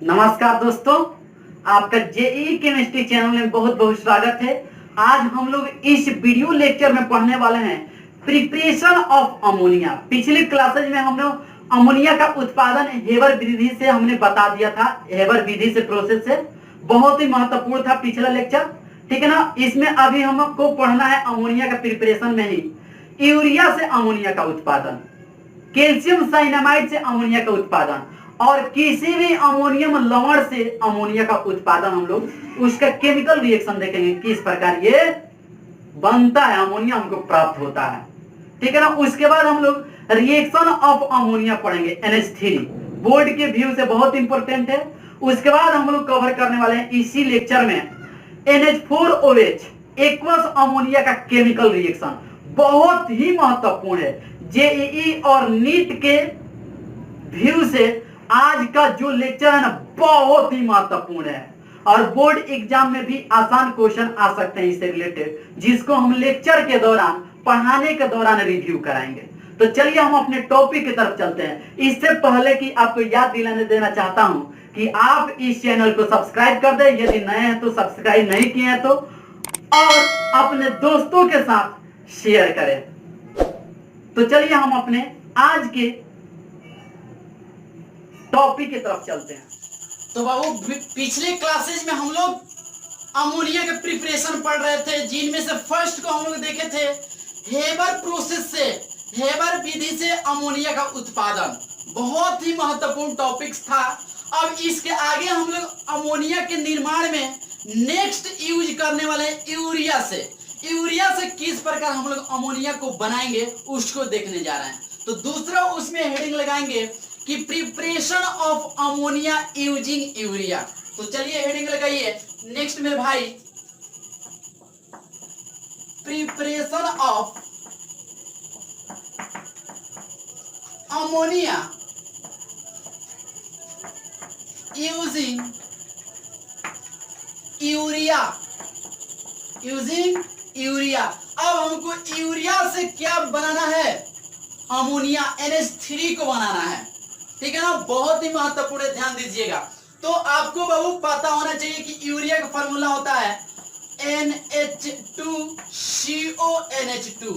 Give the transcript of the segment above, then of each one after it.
नमस्कार दोस्तों, आपका जेई केमिस्ट्री चैनल में बहुत बहुत स्वागत है। आज हम लोग इस वीडियो लेक्चर में पढ़ने वाले हैं प्रिपरेशन ऑफ अमोनिया। पिछली क्लासेज में हम लोग अमोनिया का उत्पादन हेबर विधि से हमने बता दिया था। हेबर विधि से प्रोसेस से बहुत ही महत्वपूर्ण था पिछला लेक्चर, ठीक है ना। इसमें अभी हमको पढ़ना है अमोनिया का प्रिपरेशन में ही यूरिया से अमोनिया का उत्पादन, कैल्शियम साइनामाइड से अमोनिया का उत्पादन और किसी भी अमोनियम लवण से अमोनिया का उत्पादन हम लोग उसका केमिकल रिएक्शन देखेंगे, किस प्रकार ये बनता है, अमोनिया हमको प्राप्त होता है, ठीक है ना। उसके बाद हम लोग रिएक्शन ऑफ अमोनिया पढ़ेंगे NH3, बोर्ड के व्यू से बहुत इंपॉर्टेंट है। उसके बाद हम लोग कवर करने वाले हैं इसी लेक्चर में NH4OH एक्वस अमोनिया का केमिकल रिएक्शन, बहुत ही महत्वपूर्ण है। जेईई और नीट के व्यू से आज का जो लेक्चर है ना बहुत ही महत्वपूर्ण है और बोर्ड एग्जाम में भी आसान क्वेश्चन आ सकते हैं इससे रिलेटेड, जिसको हम लेक्चर के दौरान पढ़ाने के दौरान रिव्यू कराएंगे। तो चलिए हम अपने टॉपिक की तरफ चलते हैं। इससे पहले कि आपको याद दिलाने देना चाहता हूं कि आप इस चैनल को सब्सक्राइब कर दें, यदि नए हैं तो सब्सक्राइब नहीं किए हैं तो, और अपने दोस्तों के साथ शेयर करें। तो चलिए हम अपने आज के टॉपिक की तरफ चलते हैं। तो बाबू पिछले क्लासेज में हम लोग अमोनिया के प्रिपरेशन पढ़ रहे थे, जिनमें से फर्स्ट को हम लोग देखे थे हेबर प्रोसेस से, हेबर विधि से अमोनिया का उत्पादन। बहुत ही महत्वपूर्ण टॉपिक्स था। अब इसके आगे हम लोग अमोनिया के निर्माण में नेक्स्ट यूज करने वाले हैं यूरिया से। यूरिया से किस प्रकार हम लोग अमोनिया को बनाएंगे उसको देखने जा रहे हैं। तो दूसरा उसमें हेडिंग लगाएंगे कि preparation of ammonia using urea. तो चलिए हेडिंग लगाइए। नेक्स्ट मेरे भाई, preparation of ammonia using urea, using urea. अब हमको यूरिया से क्या बनाना है? अमोनिया NH3 को बनाना है, ठीक है ना। बहुत ही महत्वपूर्ण है, ध्यान दीजिएगा। तो आपको बाबू पता होना चाहिए कि यूरिया का फॉर्मूला होता है NH2CONH2,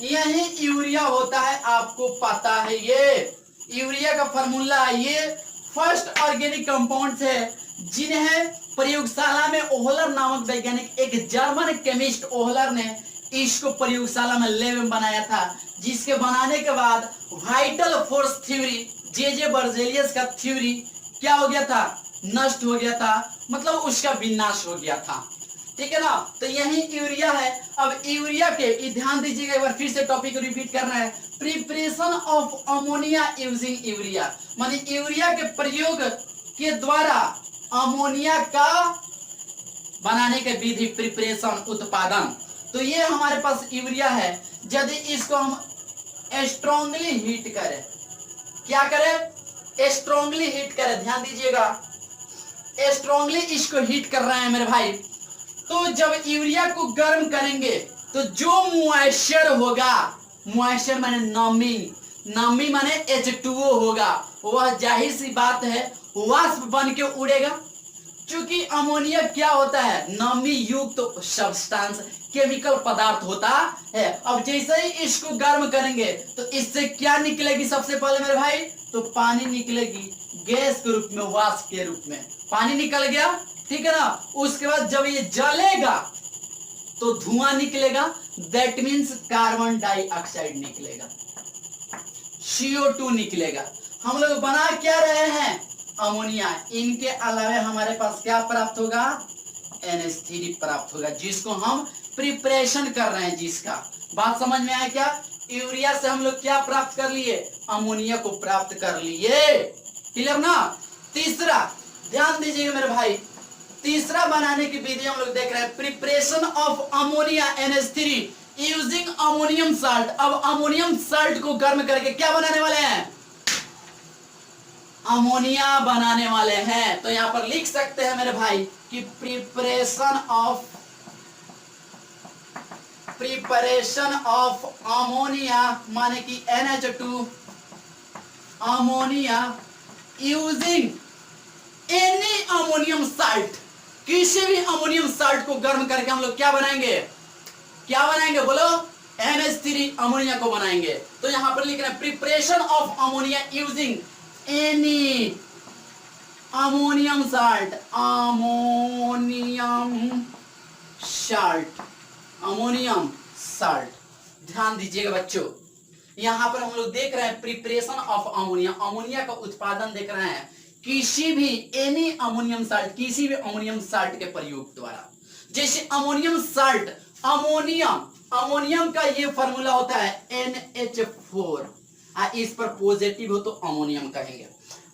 यही यूरिया होता है, आपको पता है। ये यूरिया का फॉर्मूला, ये फर्स्ट ऑर्गेनिक कंपाउंड है जिन्हें प्रयोगशाला में ओहलर नामक वैज्ञानिक, एक जर्मन केमिस्ट ओहलर ने इसको प्रयोगशाला में लैब में बनाया था, जिसके बनाने के बाद वाइटल फोर्स थ्योरी, जे बर्जेलियस का थ्योरी क्या हो गया था? नष्ट हो गया था, मतलब उसका विनाश हो गया था, ठीक है ना। तो यही यूरिया है। अब यूरिया के ध्यान दीजिएगा, एक बार फिर से टॉपिक रिपीट करना है। Preparation of ammonia using urea, माने यूरिया के प्रयोग के द्वारा अमोनिया का बनाने के विधि, प्रिपरेशन, उत्पादन। तो ये हमारे पास यूरिया है। यदि इसको हम स्ट्रांगली हीट करें, क्या करें? स्ट्रांगली हीट करें, ध्यान दीजिएगा, स्ट्रांगली इसको हीट कर रहे हैं मेरे भाई। तो जब यूरिया को गर्म करेंगे तो जो मॉइस्चर होगा, मॉइस्चर माने नमी, नमी माने H2O होगा, वह जाहिर सी बात है वाष्प बन के उड़ेगा। क्योंकि अमोनिया क्या होता है? नमी युक्त तो सब्सटेंस, केमिकल पदार्थ होता है। अब जैसे ही इसको गर्म करेंगे तो इससे क्या निकलेगी? सबसे पहले मेरे भाई तो पानी निकलेगी, गैस के रूप में, वाष्प के रूप में पानी निकल गया, ठीक है ना। उसके बाद जब ये जलेगा तो धुआं निकलेगा, दैट मीन्स कार्बन डाइऑक्साइड निकलेगा, CO2 निकलेगा। हम लोग बना क्या रहे हैं? अमोनिया। इनके अलावा हमारे पास क्या प्राप्त होगा? NH3 प्राप्त होगा, जिसको हम प्रिपरेशन कर रहे हैं। जिसका बात समझ में आया क्या? यूरिया से हम लोग क्या प्राप्त कर लिए? अमोनिया को प्राप्त कर लिए, क्लियर ना। तीसरा ध्यान दीजिएगा मेरे भाई, तीसरा बनाने की विधि हम लोग देख रहे हैं, preparation of ammonia NH3 using ammonium salt. अब अमोनियम साल्ट को गर्म करके क्या बनाने वाले हैं? अमोनिया बनाने वाले हैं। तो यहां पर लिख सकते हैं मेरे भाई कि प्रिपरेशन ऑफ अमोनिया माने कि NH2 ammonia using any ammonium salt, किसी भी अमोनियम साल्ट को गर्म करके हम लोग क्या बनाएंगे, क्या बनाएंगे बोलो, NH3 अमोनिया को बनाएंगे। तो यहां पर लिख रहे हैं preparation of ammonia using any ammonium salt, ammonium salt, ammonium salt. ध्यान दीजिएगा बच्चों, यहां पर हम लोग देख रहे हैं प्रिपरेशन ऑफ अमोनिया, अमोनिया का उत्पादन देख रहे हैं किसी भी एनी अमोनियम साल्ट, किसी भी अमोनियम साल्ट के प्रयोग द्वारा। जैसे अमोनियम साल्ट, अमोनियम, अमोनियम का ये फॉर्मूला होता है NH4, इस पर पॉजिटिव हो तो अमोनियम कहेंगे।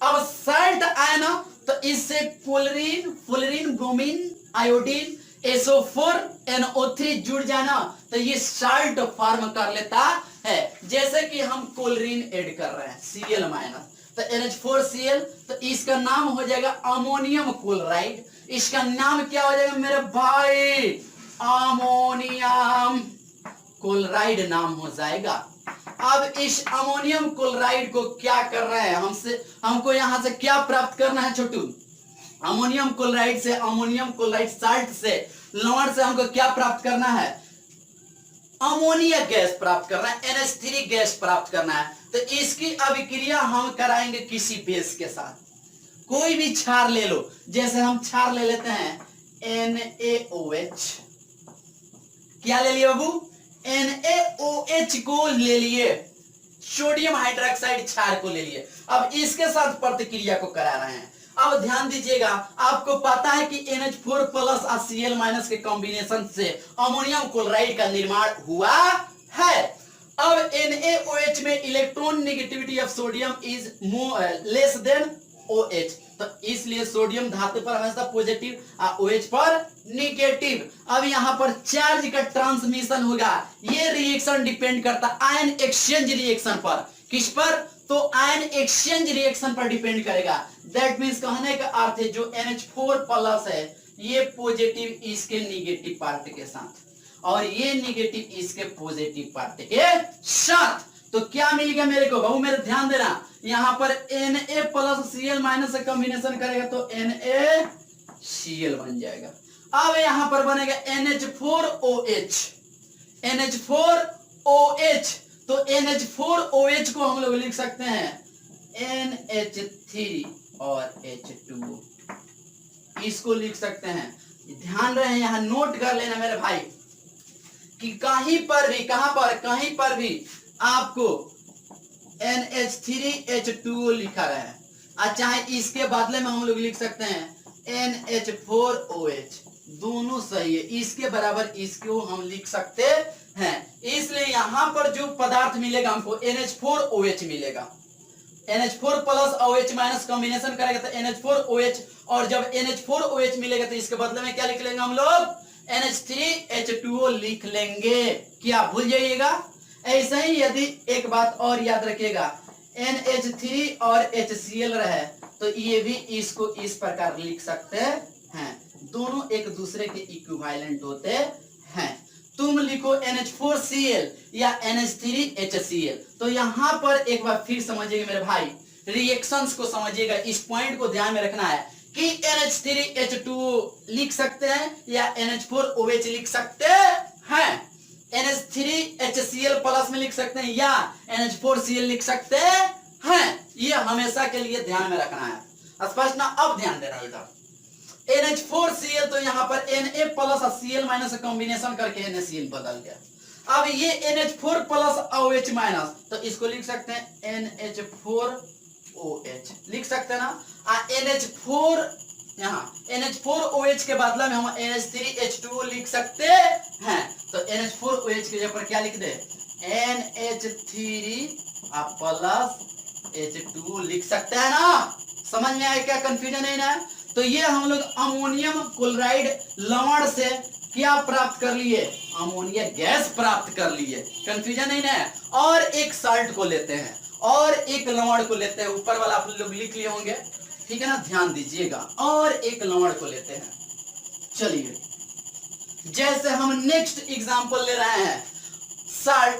अब साल्ट आया ना तो इससे chlorine, fluorine, bromine, iodine, SO4, NO3 जुड़ जाना तो ये साल्ट फॉर्म कर लेता है। जैसे कि हम क्लोरीन ऐड कर रहे हैं Cl माइनस, तो NH4Cl, तो इसका नाम हो जाएगा अमोनियम क्लोराइड। इसका नाम क्या हो जाएगा मेरे भाई, अमोनियम क्लोराइड नाम हो जाएगा। अब इस अमोनियम क्लोराइड को क्या कर रहे हैं, हमको यहां से क्या प्राप्त करना है छोटू, अमोनियम क्लोराइड से, अमोनियम क्लोराइड साल्ट से, लवण से हमको क्या प्राप्त करना है, अमोनिया गैस प्राप्त करना है, NH3 गैस प्राप्त करना है। तो इसकी अभिक्रिया हम कराएंगे किसी बेस के साथ, कोई भी क्षार ले लो। जैसे हम क्षार ले लेते हैं NaOH, क्या ले लिए बाबू, NaOH को ले लिए, सोडियम हाइड्रोक्साइड क्षार को ले लिए। अब इसके साथ प्रतिक्रिया को करा रहे हैं। अब ध्यान दीजिएगा, आपको पता है कि NH4 प्लस और Cl माइनस के कॉम्बिनेशन से अमोनियम क्लोराइड का निर्माण हुआ है। अब NaOH में electron negativity of sodium is less than OH, तो इसलिए सोडियम धातु पर हमेशा पॉजिटिव और OH पर नेगेटिव। अब यहां पर चार्ज का ट्रांसमिशन होगा, ये रिएक्शन डिपेंड करता है आयन एक्सचेंज रिएक्शन पर। किस पर, तो आयन एक्सचेंज रिएक्शन पर डिपेंड करेगा। दैट मींस कहने का अर्थ है जो NH4 प्लस है ये पॉजिटिव इसके नेगेटिव पार्ट के साथ, और ये नेगेटिव इसके पॉजिटिव पार्ट के साथ। तो क्या मिल गया मेरे को बहु, मेरे ध्यान देना, यहां पर Na प्लस Cl माइनस से कॉम्बिनेशन करेगा तो NaCl बन जाएगा। अब यहां पर बनेगा NH4OH, NH4OH, तो NH4OH को हम लोग लिख सकते हैं NH3 और H2, इसको लिख सकते हैं। ध्यान रहे, यहां नोट कर लेना मेरे भाई कि कहीं पर भी, कहां पर, कहीं पर भी आपको NH3H2O लिखा रहा है, चाहे इसके बदले में हम लोग लिख सकते हैं NH4OH, दोनों सही है, इसके बराबर इसको हम लिख सकते हैं। इसलिए यहां पर जो पदार्थ मिलेगा हमको NH4OH मिलेगा। NH4 plus OH minus combination करेगा तो NH4OH, और जब NH4OH मिलेगा तो इसके बदले में क्या लिख लेंगे हम लोग, NH3H2O लिख लेंगे। क्या भूल जाइएगा। ऐसे ही यदि एक बात और याद रखिएगा, NH3 और HCl रहे तो ये भी इसको इस प्रकार लिख सकते हैं, दोनों एक दूसरे के इक्विवेलेंट होते हैं। तुम लिखो NH4Cl या NH3HCl, तो यहां पर एक बार फिर समझिएगा मेरे भाई, रिएक्शंस को समझिएगा, इस पॉइंट को ध्यान में रखना है कि NH3H2O लिख सकते हैं या NH4OH लिख सकते हैं, NH3HCl प्लस में लिख सकते हैं या NH4Cl लिख सकते हैं। ये हमेशा के लिए ध्यान में रखना है, स्पष्ट ना। अब ध्यान देना इधर, NH4Cl तो यहाँ पर Na प्लस और Cl माइनस कॉम्बिनेशन करके NaCl बदल गया। अब ये NH4 प्लस OH माइनस, तो इसको लिख सकते हैं NH4OH, लिख सकते हैं ना। NH4 यहाँ NH4OH के बदला में हम NH3H2O लिख सकते हैं, तो NH4OH के जगह पर क्या लिख दे, NH3 प्लस H2O लिख सकते हैं ना। समझ में आया क्या, कंफ्यूजन है ना। तो ये हम लोग अमोनियम क्लोराइड लवण से क्या प्राप्त कर लिए, अमोनिया गैस प्राप्त कर लिए, कंफ्यूजन नहीं ना। और एक साल्ट को लेते हैं और एक लवण को लेते हैं, ऊपर वाला आप लोग लिख लिए होंगे, ठीक है ना, ध्यान दीजिएगा। और एक लवण को लेते हैं। चलिए, जैसे हम नेक्स्ट एग्जांपल ले रहे हैं, साल्ट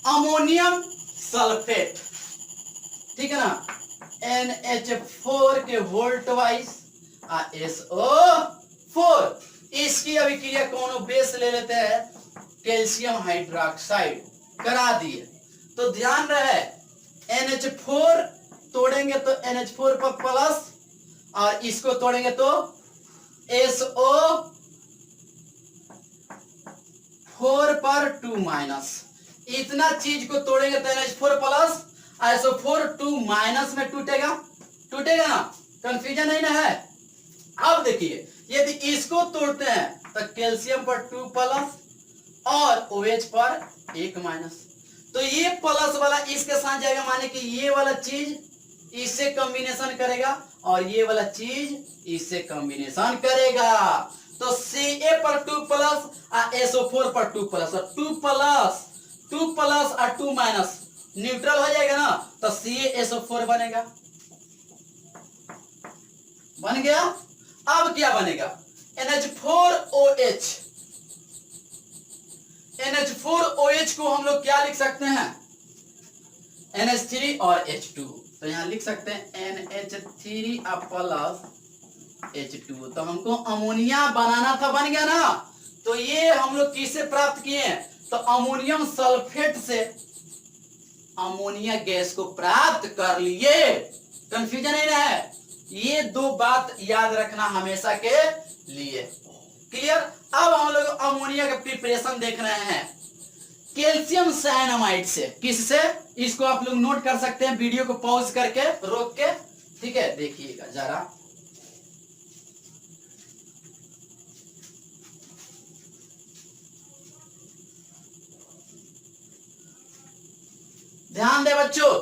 अमोनियम सल्फेट, ठीक है ना, NH4 के होल ट्वाइस SO4। इसकी अभिक्रिया कौन बेस ले लेते हैं, कैल्शियम हाइड्रोक्साइड, करा दिए। तो ध्यान रहे NH4 तोड़ेंगे तो NH4 पर प्लस, और इसको तोड़ेंगे तो SO4 पर 2 माइनस। इतना चीज को तोड़ेंगे तो NH4 प्लस SO4 2 माइनस में टूटेगा, टूटेगा ना, कंफ्यूजन नहीं ना है। अब देखिए यदि इसको तोड़ते हैं तो कैल्शियम पर 2 प्लस और OH पर 1 माइनस, तो ये प्लस वाला इसके साथ जाएगा, माने कि ये वाला चीज इससे कॉम्बिनेशन करेगा और ये वाला चीज इससे कॉम्बिनेशन करेगा। तो Ca पर 2 प्लस और SO4 पर 2 प्लस, और 2 प्लस और 2 माइनस न्यूट्रल हो जाएगा ना, तो CaSO4 बनेगा, बन गया। अब क्या बनेगा, NH4OH। NH4OH को हम लोग क्या लिख सकते हैं, NH3 और H2, तो यहां लिख सकते हैं NH3 प्लस H2। तो हमको अमोनिया बनाना था, बन गया ना। तो ये हम लोग किससे प्राप्त किए हैं, तो अमोनियम सल्फेट से अमोनिया गैस को प्राप्त कर लिए। कंफ्यूजन नहीं रहा है, ये दो बात याद रखना हमेशा के लिए, क्लियर। अब हम लोग अमोनिया का प्रिपरेशन देख रहे हैं कैल्शियम साइनामाइड से। किससे, इसको आप लोग नोट कर सकते हैं, वीडियो को पॉज करके रोक के, ठीक है, देखिएगा जरा। ध्यान दे बच्चों,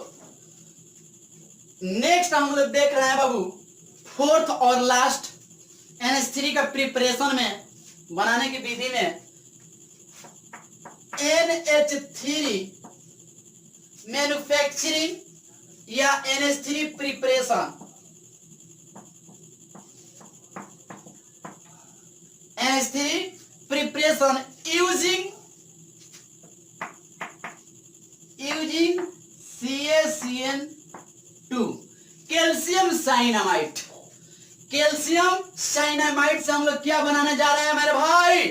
नेक्स्ट हम लोग देख रहे हैं बाबू फोर्थ और लास्ट NH3 का प्रिपरेशन में बनाने की विधि में NH3 मैन्युफैक्चरिंग या NH3 preparation. NH3 preparation using CaCN2 calcium cyanamide. Calcium cyanamide से हम लोग क्या बनाने जा रहे हैं मेरे भाई,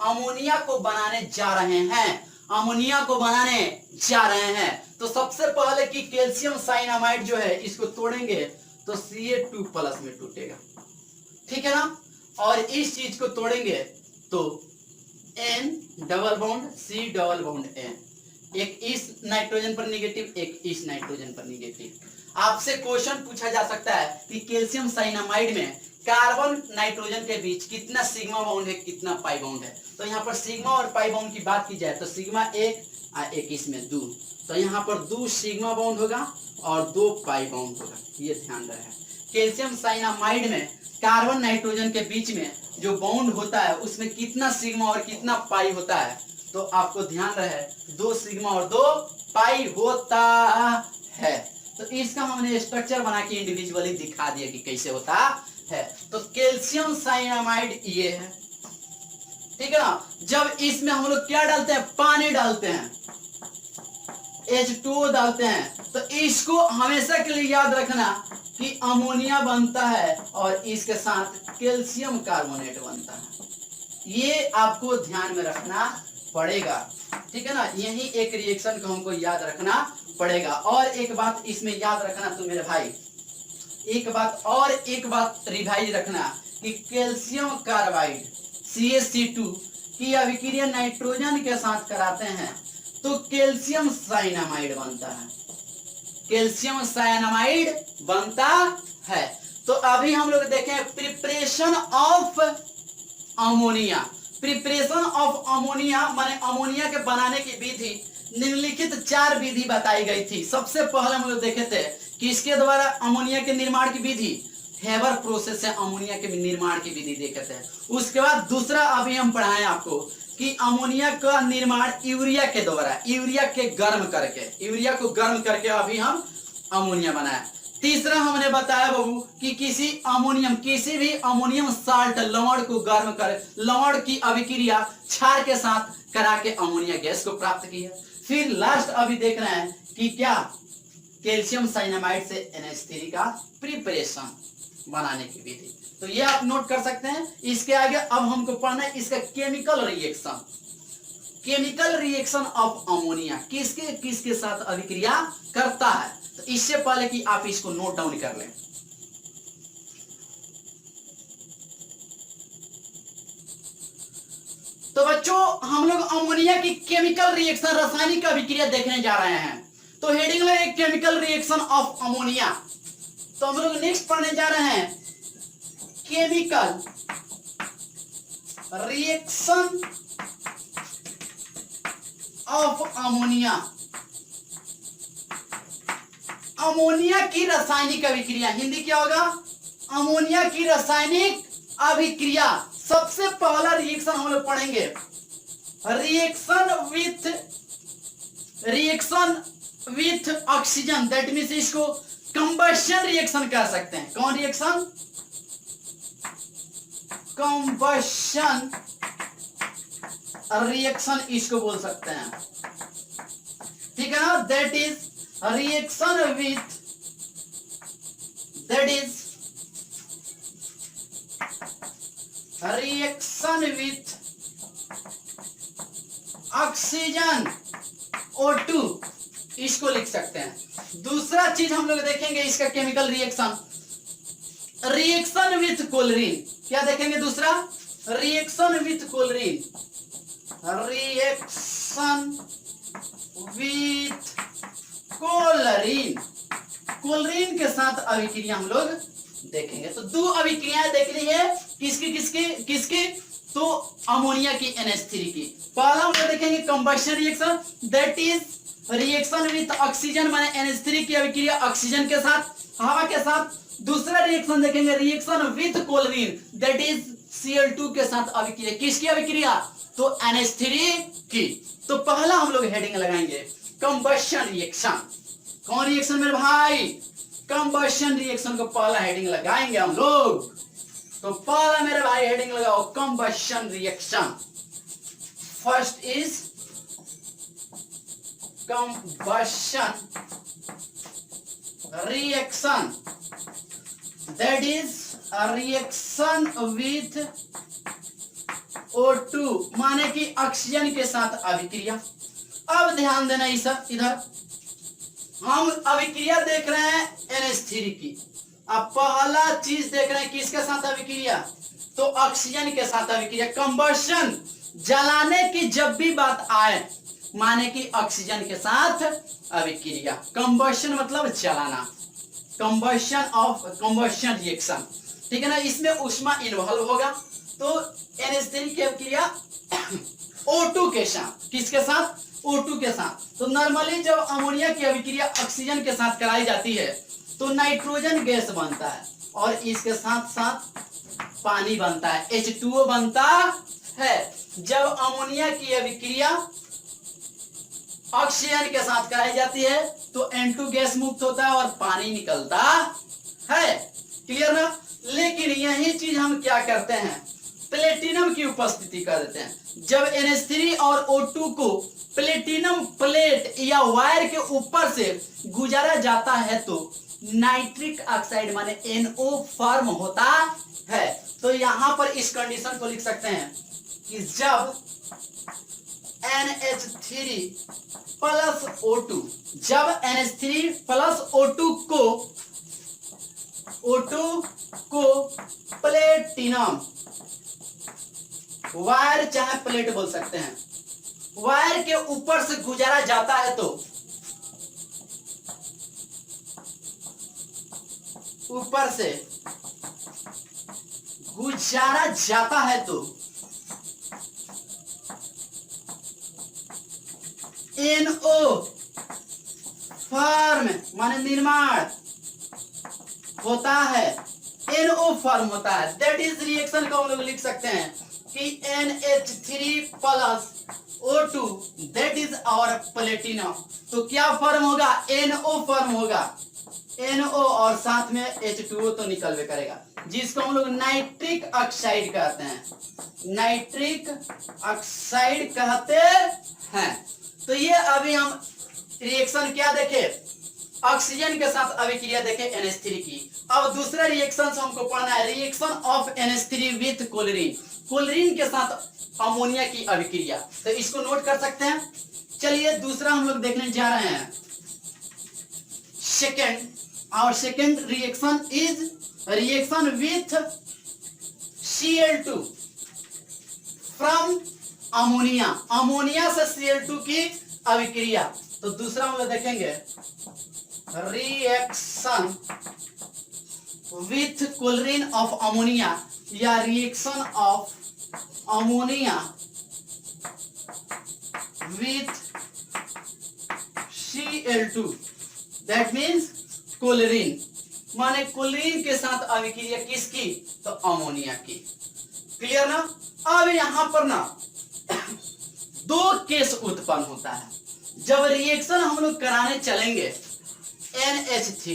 अमोनिया को बनाने जा रहे हैं, अमोनिया को बनाने जा रहे हैं। तो सबसे पहले कि कैल्शियम साइनामाइड जो है इसको तोड़ेंगे तो Ca2 प्लस में टूटेगा, ठीक है ना, और इस चीज को तोड़ेंगे तो N double bond C double bond N, एक इस नाइट्रोजन पर निगेटिव, एक इस नाइट्रोजन पर निगेटिव। आपसे क्वेश्चन पूछा जा सकता है कि कैल्शियम साइनामाइड में कार्बन नाइट्रोजन के बीच कितना सिग्मा बॉन्ड है, कितना पाई बॉन्ड है। तो यहाँ पर सिग्मा और पाई बॉन्ड की बात की जाए तो सिग्मा 1 और 1 इसमें 2, तो यहाँ पर 2 सिग्मा बॉन्ड होगा और 2 पाई बॉन्ड होगा, ये ध्यान रहे। कैल्शियम साइनामाइड में कार्बन नाइट्रोजन के बीच में जो बॉन्ड होता है उसमें कितना सिग्मा और कितना पाई होता है, तो आपको ध्यान रहे 2 सिग्मा और 2 पाई होता है। तो इसका हमने स्ट्रक्चर बना के इंडिविजुअली दिखा दिया कि कैसे होता है। तो कैल्शियम साइनामाइड ये है, ठीक है ना। जब इसमें हम लोग क्या डालते हैं, पानी डालते हैं, H2O डालते हैं, तो इसको हमेशा के लिए याद रखना कि अमोनिया बनता है और इसके साथ कैल्शियम कार्बोनेट बनता है, ये आपको ध्यान में रखना पड़ेगा, ठीक है ना। यही एक रिएक्शन को हमको याद रखना पड़ेगा। और एक बात इसमें याद रखना तो मेरे भाई, एक बात रिवाइज रखना कि कैल्शियम कार्बाइड CaC2 की अभिक्रिया नाइट्रोजन के साथ कराते हैं तो कैल्शियम साइनामाइड बनता है, कैल्शियम साइनामाइड बनता है। तो अभी हम लोग देखें preparation of ammonia. Preparation of ammonia माने अमोनिया के बनाने की विधि, निम्नलिखित 4 विधि बताई गई थी। सबसे पहले हम लोग देखे थे कि इसके द्वारा अमोनिया के निर्माण की विधि, हेबर प्रोसेस से अमोनिया के निर्माण की विधि देखे थे। उसके बाद दूसरा अभी हम पढ़ाएं आपको कि अमोनिया का निर्माण यूरिया के द्वारा, यूरिया को गर्म करके अभी हम अमोनिया बनाया। तीसरा हमने बताया बाबू कि किसी भी अमोनियम साल्ट लवण को गर्म कर, लवण की अभिक्रिया क्षार के साथ करा के अमोनिया गैस को प्राप्त की है। फिर लास्ट अभी देख रहे हैं कि क्या कैल्शियम साइनामाइड से NH3 का प्रिपरेशन, बनाने की विधि। तो ये आप नोट कर सकते हैं। इसके आगे अब हमको पढ़ना है इसका chemical reaction. Chemical reaction of ammonia किसके किसके साथ अभिक्रिया करता है। तो इससे पहले कि आप इसको नोट डाउन कर लें, तो बच्चों हम लोग अमोनिया की केमिकल रिएक्शन रासायनिक अभिक्रिया देखने जा रहे हैं। तो हेडिंग में केमिकल रिएक्शन ऑफ अमोनिया। तो हम लोग नेक्स्ट पढ़ने जा रहे हैं chemical reaction of ammonia. Ammonia की रासायनिक अभिक्रिया, हिंदी क्या होगा, अमोनिया की रासायनिक अभिक्रिया। सबसे पहला रिएक्शन हम लोग पढ़ेंगे reaction with oxygen, that means इसको कंबशन रिएक्शन कह सकते हैं। कौन रिएक्शन, कंबशन रिएक्शन इसको बोल सकते हैं, ठीक है ना। That is reaction with, that is reaction with oxygen O2 इसको लिख सकते हैं। दूसरा चीज हम लोग देखेंगे इसका chemical reaction, reaction with chlorine. क्या देखेंगे दूसरा, reaction with chlorine, reaction with chlorine, chlorine के साथ अभिक्रिया हम लोग देखेंगे। तो दो अभिक्रियाएं देख ली है, किसकी किसकी किसकी, तो अमोनिया की NH3 की। पहला हम लोग देखेंगे combustion reaction, that is reaction with oxygen, माने NH3 की अभिक्रिया ऑक्सीजन के साथ, हवा के साथ। दूसरा रिएक्शन देखेंगे reaction with chlorine, that is Cl2 के साथ अभिक्रिया। किसकी अभिक्रिया, तो NH3 की। तो पहला हम लोग हेडिंग लगाएंगे कंबशन रिएक्शन। कौन रिएक्शन मेरे भाई, कंबशन रिएक्शन को पहला हेडिंग लगाएंगे हम लोग। तो पहला मेरे भाई हेडिंग लगाओ combustion reaction. First is combustion reaction, that is reaction with O2, माने कि ऑक्सीजन के साथ अभिक्रिया। अब ध्यान देना इधर हम अभिक्रिया देख रहे हैं NH3 की। अब पहला चीज देख रहे हैं किसके साथ अभिक्रिया, तो ऑक्सीजन के साथ अभिक्रिया। कंबशन, जलाने की जब भी बात आए माने कि ऑक्सीजन के साथ अभिक्रिया। कंबशन मतलब जलाना, कंबशन रिएक्शन, ठीक है ना। इसमें ऊष्मा इन्वॉल्व होगा। तो NH3 की अभिक्रिया O2 के साथ, किसके साथ, O2 के साथ। तो नॉर्मली जब अमोनिया की अभिक्रिया ऑक्सीजन के साथ कराई जाती है तो नाइट्रोजन गैस बनता है और इसके साथ साथ पानी बनता है, H2O बनता है। जब अमोनिया की अभिक्रिया ऑक्सीजन के साथ कराई जाती है तो N2 गैस मुक्त होता है और पानी निकलता है, क्लियर ना। लेकिन यही चीज हम क्या करते हैं, प्लेटिनम की उपस्थिति कर देते हैं। जब NH3 और O2 को प्लेटिनम प्लेट या वायर के ऊपर से गुजारा जाता है तो नाइट्रिक ऑक्साइड माने NO फॉर्म होता है। तो यहां पर इस कंडीशन को लिख सकते हैं कि जब NH3 प्लस O2, जब NH3 प्लस O2 को प्लेटिनम वायर चाहे प्लेट बोल सकते हैं, वायर के ऊपर से गुजारा जाता है तो ऊपर से गुजारा जाता है तो NO फॉर्म माने निर्माण होता है, NO फॉर्म होता है। दैट इज रिएक्शन को हम लोग लिख सकते हैं कि NH3 plus O2 that is our platinum. तो क्या फॉर्म होगा, NO फॉर्म होगा, NO और साथ में H2O तो निकलवे करेगा, जिसको हम लोग नाइट्रिक ऑक्साइड कहते हैं, नाइट्रिक ऑक्साइड कहते हैं। तो ये अभी हम रिएक्शन क्या देखे, ऑक्सीजन के साथ अभिक्रिया देखें NH3 की। अब दूसरा रिएक्शन हमको पढ़ना है, reaction of NH3 with chlorine, chlorine के साथ अमोनिया की अभिक्रिया। तो इसको नोट कर सकते हैं। चलिए दूसरा हम लोग देखने जा रहे हैं। सेकेंड, और second reaction is reaction with Cl2 from ammonia, ammonia से Cl2 की अभिक्रिया। तो दूसरा हम लोग देखेंगे reaction with chlorine of ammonia, या reaction of ammonia with Cl2, that means chlorine, माने क्लोरीन के साथ अभिक्रिया किसकी? तो अमोनिया की। क्लियर ना? अब यहां पर ना दो केस उत्पन्न होता है जब रिएक्शन हम लोग कराने चलेंगे NH3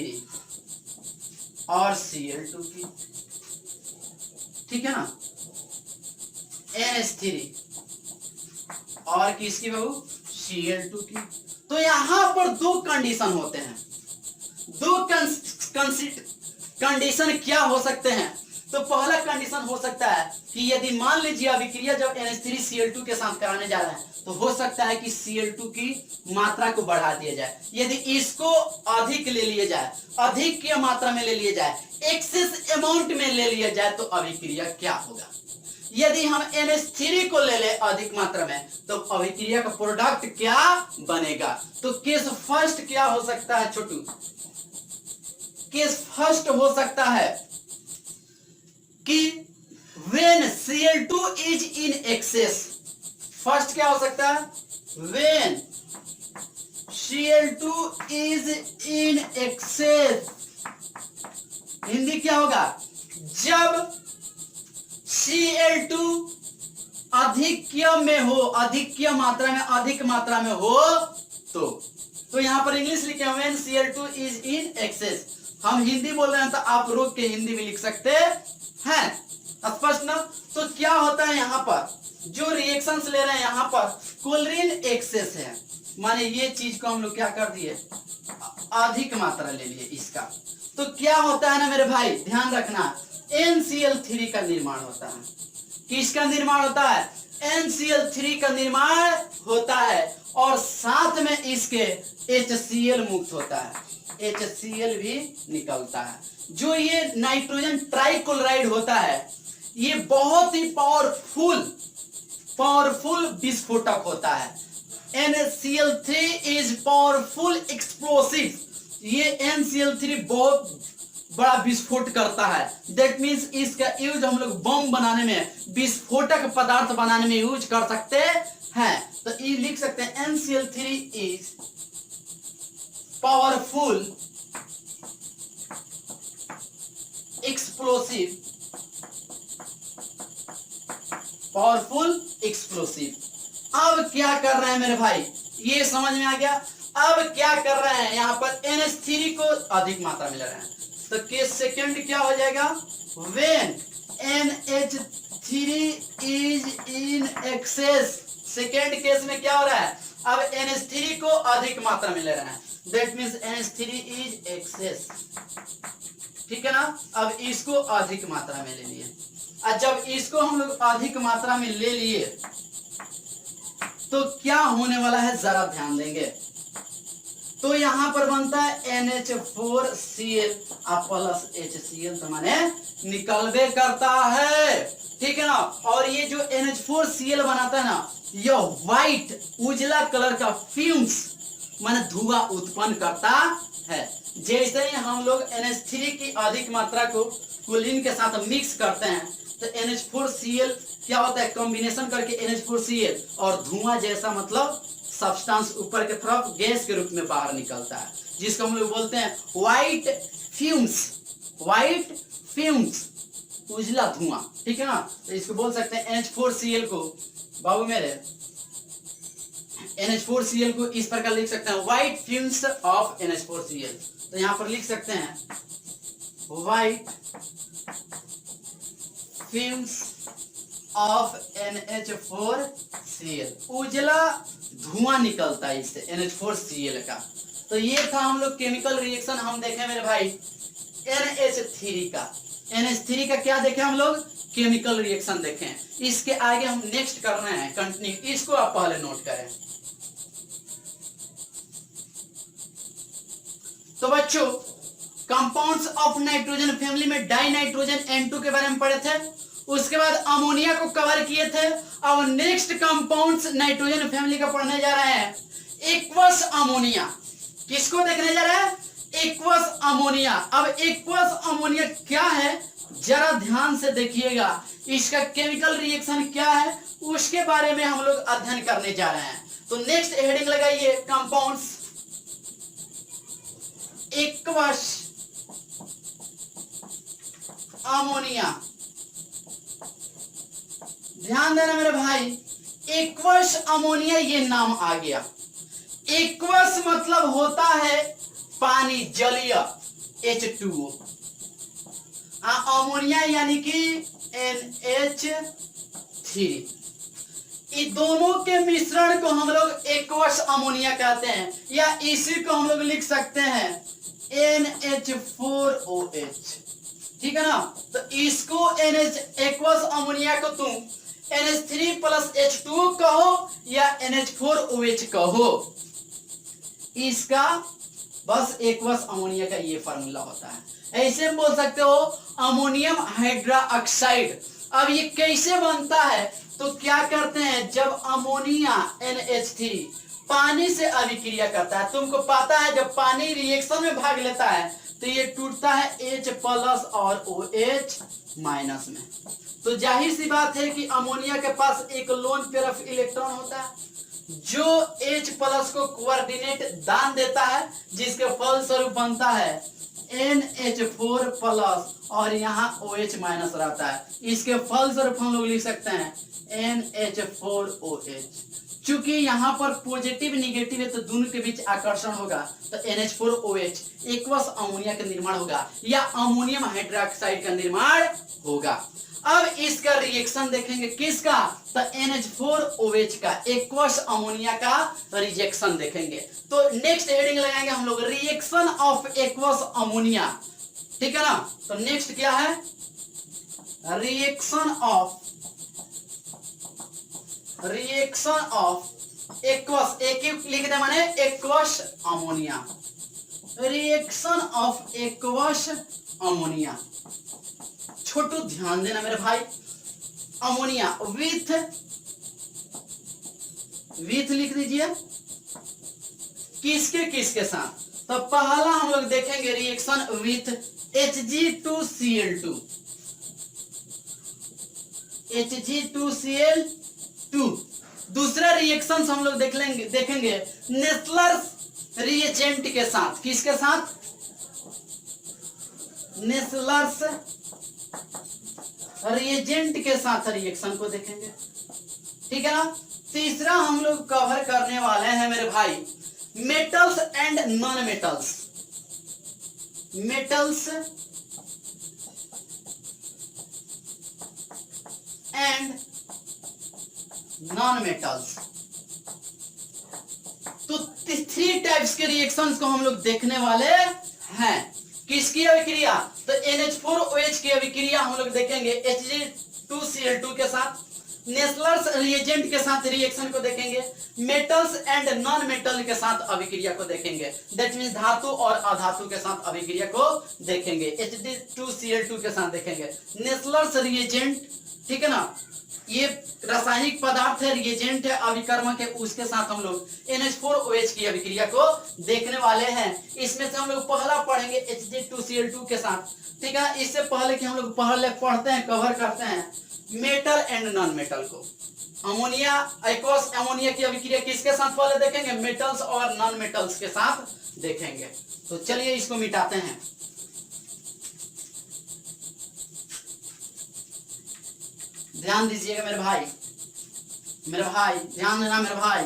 और Cl2 की, ठीक है ना, NH3 और किसकी बहू? Cl2 की। तो यहां पर दो कंडीशन होते हैं, दो कंडीशन क्या हो सकते हैं? तो पहला कंडीशन हो सकता है कि यदि मान लीजिए अभिक्रिया जब NH3 Cl2 के साथ कराने जा रहे हैं तो हो सकता है कि Cl2 की मात्रा को बढ़ा दिया जाए। यदि इसको अधिक ले लिया जाए, अधिक की मात्रा में ले लिया जाए, एक्सेस अमाउंट में ले लिया जाए, तो अभिक्रिया क्या होगा? यदि हम NH3 को ले ले अधिक मात्रा में तो अभिक्रिया का प्रोडक्ट क्या बनेगा? तो केस फर्स्ट क्या हो सकता है छोटू? केस फर्स्ट हो सकता है कि when Cl2 is in excess, first क्या हो सकता है? when Cl2 is in excess, Hindi क्या होगा? जब Cl2 अधिक्य में हो, अधिक्य मात्रा में, अधिक मात्रा में हो तो यहां पर इंग्लिश लिखे हैं when Cl2 is in excess। हम हिंदी बोल रहे हैं तो आप रोक के हिंदी भी लिख सकते हैं, स्पष्ट ना? तो क्या होता है यहां पर जो रिएक्शंस ले रहे हैं, यहां पर क्लोरीन एक्सेस है, माने ये चीज को हम लोग क्या कर दिए? अधिक मात्रा ले लिए इसका। तो क्या होता है ना मेरे भाई, ध्यान रखना, NCl3 का निर्माण होता है। किसका निर्माण होता है? NCl3 का निर्माण होता है, और साथ में इसके HCl मुक्त होता है, HCl भी निकलता है। जो ये नाइट्रोजन ट्राइक्लोराइड होता है, ये बहुत ही पावरफुल विस्फोटक होता है। NCl3 इज पावरफुल एक्सप्लोसिव, ये NCl3 बहुत बड़ा विस्फोट करता है। दैट मीन्स इसका यूज हम लोग बम बनाने में, विस्फोटक पदार्थ बनाने में यूज कर सकते हैं। तो ये लिख सकते हैं NCl3 is powerful explosive, powerful explosive. अब क्या कर रहे हैं मेरे भाई, ये समझ में आ गया? अब क्या कर रहे हैं, यहां पर NH3 को अधिक मात्रा में ले रहे हैं। तो केस सेकंड क्या हो जाएगा? when NH3 is in excess, second case में क्या हो रहा है? अब NH3 को अधिक मात्रा में ले रहे हैं, that means NH3 is access, ठीक है ना? अब इसको अधिक मात्रा में ले लिए, और जब इसको हम लोग अधिक मात्रा में ले लिए तो क्या होने वाला है जरा ध्यान देंगे। तो यहां पर बनता है NH4Cl प्लस HCl, तो माने निकलबे करता है, ठीक है ना? और ये जो NH4Cl बनाता है ना, यह व्हाइट उजला कलर का फ्यूम्स माने धुआं उत्पन्न करता है। जैसे ही हम लोग NH3 की अधिक मात्रा को क्लोरीन के साथ मिक्स करते हैं तो NH4Cl क्या होता है? कॉम्बिनेशन करके NH4Cl और धुआं जैसा मतलब सब्सटेंस ऊपर के तरफ गैस के रूप में बाहर निकलता है, जिसको हम लोग बोलते हैं व्हाइट फ्यूम्स, उजला धुआं, ठीक है ना? तो इसको बोल सकते हैं NH4Cl को, बाबू मेरे, NH4Cl को इस प्रकार लिख सकते हैं व्हाइट फ्यूम्स ऑफ NH4Cl। तो यहां पर लिख सकते हैं व्हाइट फ्यूम्स ऑफ NH4Cl, उजला धुआं निकलता है इससे NH4Cl का। तो ये था हम लोग केमिकल रिएक्शन हम देखे मेरे भाई NH3 का। NH3 का क्या देखे हम लोग? केमिकल रिएक्शन देखें। इसके आगे हम नेक्स्ट करना है कंटिन्यू, इसको आप पहले नोट करें। तो बच्चों कंपाउंड्स ऑफ नाइट्रोजन फैमिली में डाई नाइट्रोजन N2 के बारे में पढ़े थे, उसके बाद अमोनिया को कवर किए थे। अब नेक्स्ट कंपाउंड्स नाइट्रोजन फैमिली का पढ़ने जा रहे हैं एक्वस अमोनिया। किसको देखने जा रहे हैं? Aqueous ammonia. अब एक्वस अमोनिया क्या है जरा ध्यान से देखिएगा, इसका केमिकल रिएक्शन क्या है उसके बारे में हम लोग अध्ययन करने जा रहे हैं। तो नेक्स्ट हेडिंग लगाइए कंपाउंड्स एक्वस अमोनिया। ध्यान देना मेरे भाई, एक्वस अमोनिया ये नाम आ गया। एक्वस मतलब होता है पानी, जलीय H2O। अमोनिया यानी कि NH3। इन दोनों के मिश्रण को हम लोग एक्वस अमोनिया कहते हैं, या इसी को हम लोग लिख सकते हैं NH4OH। ठीक है ना? तो इसको एक्वस अमोनिया को तुम NH3 प्लस H2O कहो या NH4OH कहो, इसका बस एक्वस अमोनिया का ये फार्मूला होता है। ऐसे बोल सकते हो अमोनियम हाइड्रोक्साइड। अब ये कैसे बनता है? तो क्या करते हैं, जब अमोनिया NH3 पानी से अभिक्रिया करता है, तुमको पता है जब पानी रिएक्शन में भाग लेता है तो ये टूटता है H प्लस और OH माइनस में। तो जाहिर सी बात है कि अमोनिया के पास एक लोन पेयर ऑफ इलेक्ट्रॉन होता है जो H प्लस को कोऑर्डिनेट दान देता है, जिसके फलस्वरूप बनता है NH4 प्लस और यहाँ OH माइनस रहता है। इसके फलस्वरूप हम लोग लिख सकते हैं NH4OH। चूंकि यहाँ पर पॉजिटिव निगेटिव है तो दोनों के बीच आकर्षण होगा, तो NH4OH एक्वस अमोनिया का निर्माण होगा या अमोनियम हाइड्रोक्साइड का निर्माण होगा। अब इसका रिएक्शन देखेंगे, किसका? तो NH4OH का, एक्वस अमोनिया का रिएक्शन देखेंगे। तो नेक्स्ट हेडिंग लगाएंगे हम लोग रिएक्शन ऑफ एक्वस अमोनिया। ठीक है ना? तो नेक्स्ट क्या है? रिएक्शन ऑफ एक्वस, एक लिख दे माने aqueous ammonia. Reaction of aqueous ammonia. Chhotu ध्यान देना मेरे भाई, अमोनिया विथ लिख दीजिए, किसके साथ? तो पहला हम लोग देखेंगे रिएक्शन विथ Hg2Cl2। Hg2Cl2। दूसरा रिएक्शन हम लोग देखेंगे नेस्लर्स रिएजेंट के साथ। किसके साथ? नेस्लर्स रिएजेंट के साथ रिएक्शन को देखेंगे। ठीक है ना? तीसरा हम लोग कवर करने वाले हैं मेरे भाई metals and non metals. Metals and non metals. तो 3 टाइप्स के रिएक्शंस को हम लोग देखने वाले हैं। किसकी अभिक्रिया? तो NH4OH की अभिक्रिया हम लोग देखेंगे Hg2Cl2 के साथ। नेस्लर्स रिएजेंट के साथ रिएक्शन को देखेंगे। मेटल्स एंड नॉन मेटल के साथ अभिक्रिया को देखेंगे। दैट मींस धातु और अधातु के साथ अभिक्रिया को देखेंगे। Hg2Cl2 के साथ देखेंगे। नेस्लर्स रिएजेंट, ठीक है ना, ये रासायनिक पदार्थ है, रिएजेंट है, अभिकर्मक है, उसके साथ हम लोग NH4OH की अभिक्रिया को देखने वाले हैं। इसमें से हम लोग पहला पढ़ेंगे Hg2Cl2 के साथ। ठीक है, इससे पहले कि हम लोग पहले पढ़ते हैं, कवर करते हैं मेटल एंड नॉन मेटल को। अमोनिया, एक्वस अमोनिया की अभिक्रिया किसके साथ पहले देखेंगे? मेटल्स और नॉन मेटल्स के साथ देखेंगे। तो चलिए इसको मिटाते हैं। ध्यान दीजिएगा मेरे भाई, ध्यान देना मेरे भाई।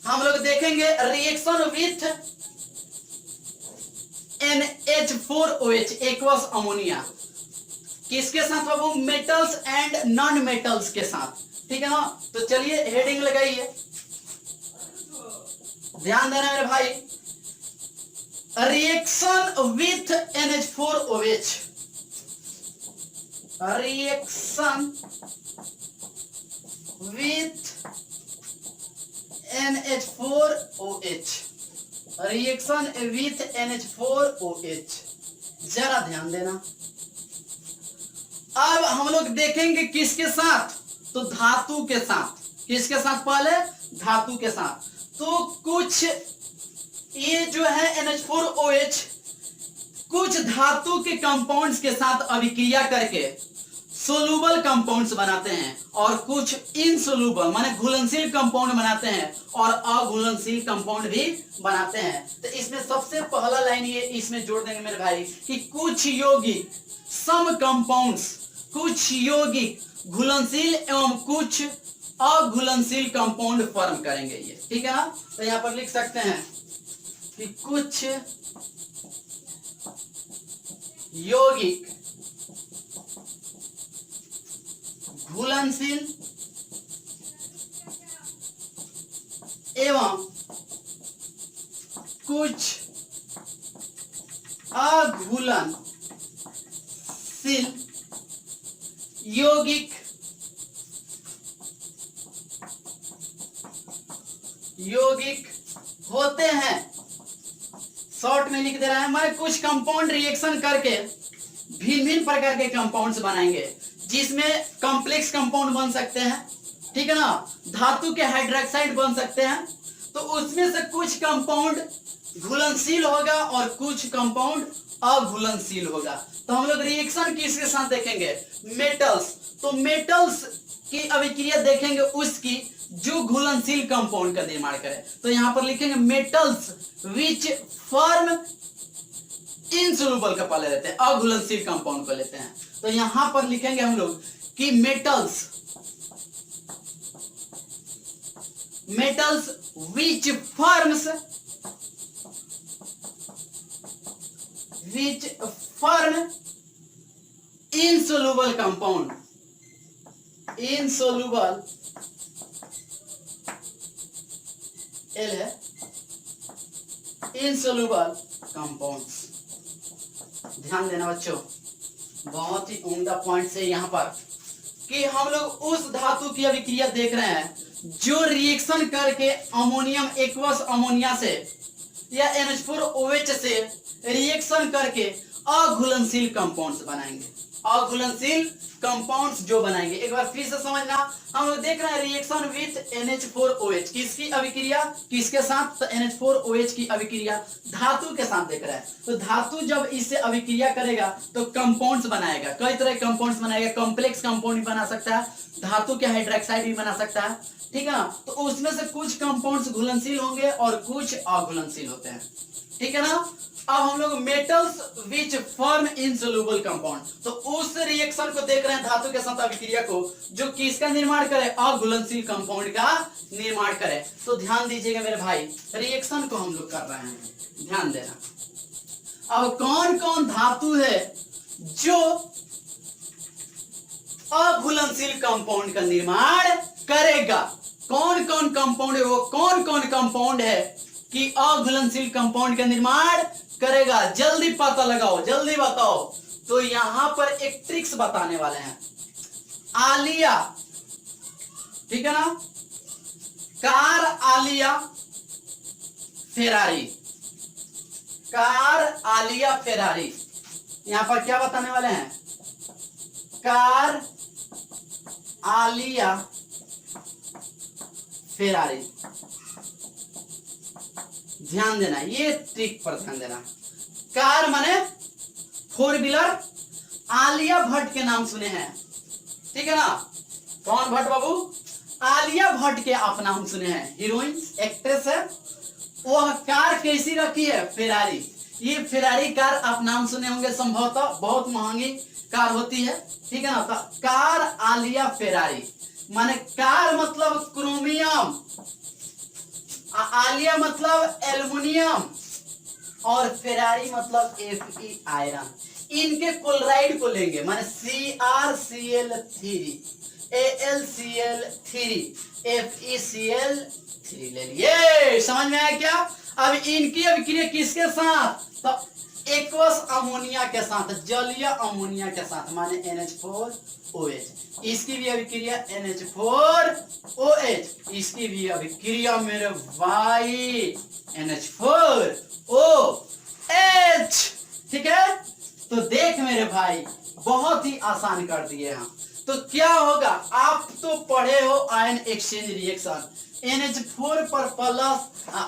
हम लोग देखेंगे reaction with NH4OH aqueous ammonia. किसके साथ बाबू? मेटल्स एंड नॉन मेटल्स के साथ। ठीक है ना? तो चलिए हेडिंग लगाइए, ध्यान देना मेरे भाई। Reaction with NH4OH, reaction with NH4OH, reaction with NH4OH। जरा ध्यान देना। अब हम लोग देखेंगे किसके साथ, तो धातु के साथ। किसके साथ? पहले धातु के साथ। तो कुछ ये जो है NH4OH कुछ धातु के कंपाउंड्स के साथ अभिक्रिया करके सोलूबल कंपाउंड्स बनाते हैं और कुछ इनसोलूबल माने घुलनशील कंपाउंड बनाते हैं और अघुलनशील कंपाउंड भी बनाते हैं। तो इसमें सबसे पहला लाइन ये इसमें जोड़ देंगे मेरे भाई कि कुछ यौगिक सम कंपाउंड्स, कुछ यौगिक घुलनशील एवं कुछ अघुलनशील कंपाउंड फॉर्म करेंगे ये, ठीक है ना। तो यहां पर लिख सकते हैं कि कुछ यौगिक घुलनशील एवं कुछ अघुलनशील यौगिक होते हैं। शॉर्ट में लिख दे रहा है मैं कुछ कंपाउंड रिएक्शन करके भिन्न भिन्न प्रकार के कंपाउंड्स बनाएंगे जिसमें कॉम्प्लेक्स कंपाउंड बन सकते हैं, ठीक है ना, धातु के हाइड्रोक्साइड बन सकते हैं। तो उसमें से कुछ कंपाउंड घुलनशील होगा और कुछ कंपाउंड अघुलनशील होगा। तो हम लोग रिएक्शन किसके साथ देखेंगे? मेटल्स। तो मेटल्स की अभिक्रिया देखेंगे उसकी जो घुलनशील कंपाउंड का निर्माण करे। तो यहां पर लिखेंगे मेटल्स विच फॉर्म इनसोल्यूबल का पहले लेते हैं, अघुलनशील कंपाउंड को लेते हैं। तो यहां पर लिखेंगे हम लोग कि metals which form insoluble compound, insoluble L है इनसोल्यूबल कंपाउंड्स। ध्यान देना बच्चों, बहुत ही उम्दा पॉइंट से यहां पर कि हम लोग उस धातु की अभिक्रिया देख रहे हैं जो रिएक्शन करके अमोनियम एक्वस अमोनिया से या NH4OH से रिएक्शन करके अघुलनशील कंपाउंड्स बनाएंगे, अघुलनशील कंपाउंड्स जो बनाएंगे। एक बार फिर से समझना, हम लोग देख रहे हैं रिएक्शन विथ NH4OH, किसकी अभिक्रिया, किसके साथ? तो NH4OH की अभिक्रिया धातु के साथ देख रहे हैं। तो धातु जब इससे अभिक्रिया करेगा तो कंपाउंड्स बनाएगा, कई तरह के कंपाउंड्स बनाएगा। कॉम्प्लेक्स कंपाउंड भी बना सकता है, धातु के हाइड्रोक्साइड भी बना सकता है, ठीक है ना। तो उसमें से कुछ कंपाउंड्स घुलनशील होंगे और कुछ अघुलनशील होते हैं, ठीक है ना। अब हम लोग metals which form insoluble compound, तो उस रिएक्शन को देख रहे हैं धातु के साथ अभिक्रिया को जो किसका निर्माण करे? अघुलनशील कंपाउंड का निर्माण करे। तो ध्यान दीजिएगा मेरे भाई, रिएक्शन को हम लोग कर रहे हैं, ध्यान देना। अब कौन कौन धातु है जो अघुलनशील कंपाउंड का निर्माण करेगा? कौन कौन कंपाउंड है वो? कौन कौन कंपाउंड है कि अघुलनशील कंपाउंड का निर्माण करेगा? जल्दी पता लगाओ, जल्दी बताओ। तो यहां पर एक ट्रिक्स बताने वाले हैं। आलिया, ठीक है ना, car Alia Ferrari, car Alia Ferrari. यहां पर क्या बताने वाले हैं? Car Alia Ferrari. ध्यान देना, ये ट्रिक पर ध्यान देना। कार माने फोर व्हीलर, आलिया भट्ट के नाम सुने हैं, ठीक है ना। कौन भट्ट बाबू? आलिया भट्ट के आप नाम सुने हैं, हीरोइन एक्ट्रेस है। वह कार कैसी रखी है? फेरारी। ये फेरारी कार आप नाम सुने होंगे संभवतः, बहुत महंगी कार होती है, ठीक है ना। तो कार आलिया फेरारी माने कार मतलब क्रोमियम, आलिया मतलब एल्युमिनियम और फेरारी मतलब Fe आयरन। इनके क्लोराइड को लेंगे माने CrCl3 AlCl3 FeCl3 ले लिए। समझ में आया क्या? अब इनकी अभिक्रिया किसके साथ? तो एक्वस अमोनिया के साथ, जलीय अमोनिया के साथ, माने NH4OH। इसकी भी अभिक्रिया NH4OH, इसकी भी अभिक्रिया मेरे भाई NH4OH। ठीक है, तो देख मेरे भाई बहुत ही आसान कर दिए हम। तो क्या होगा, आप तो पढ़े हो आयन एक्सचेंज रिएक्शन, NH4 पर प्लस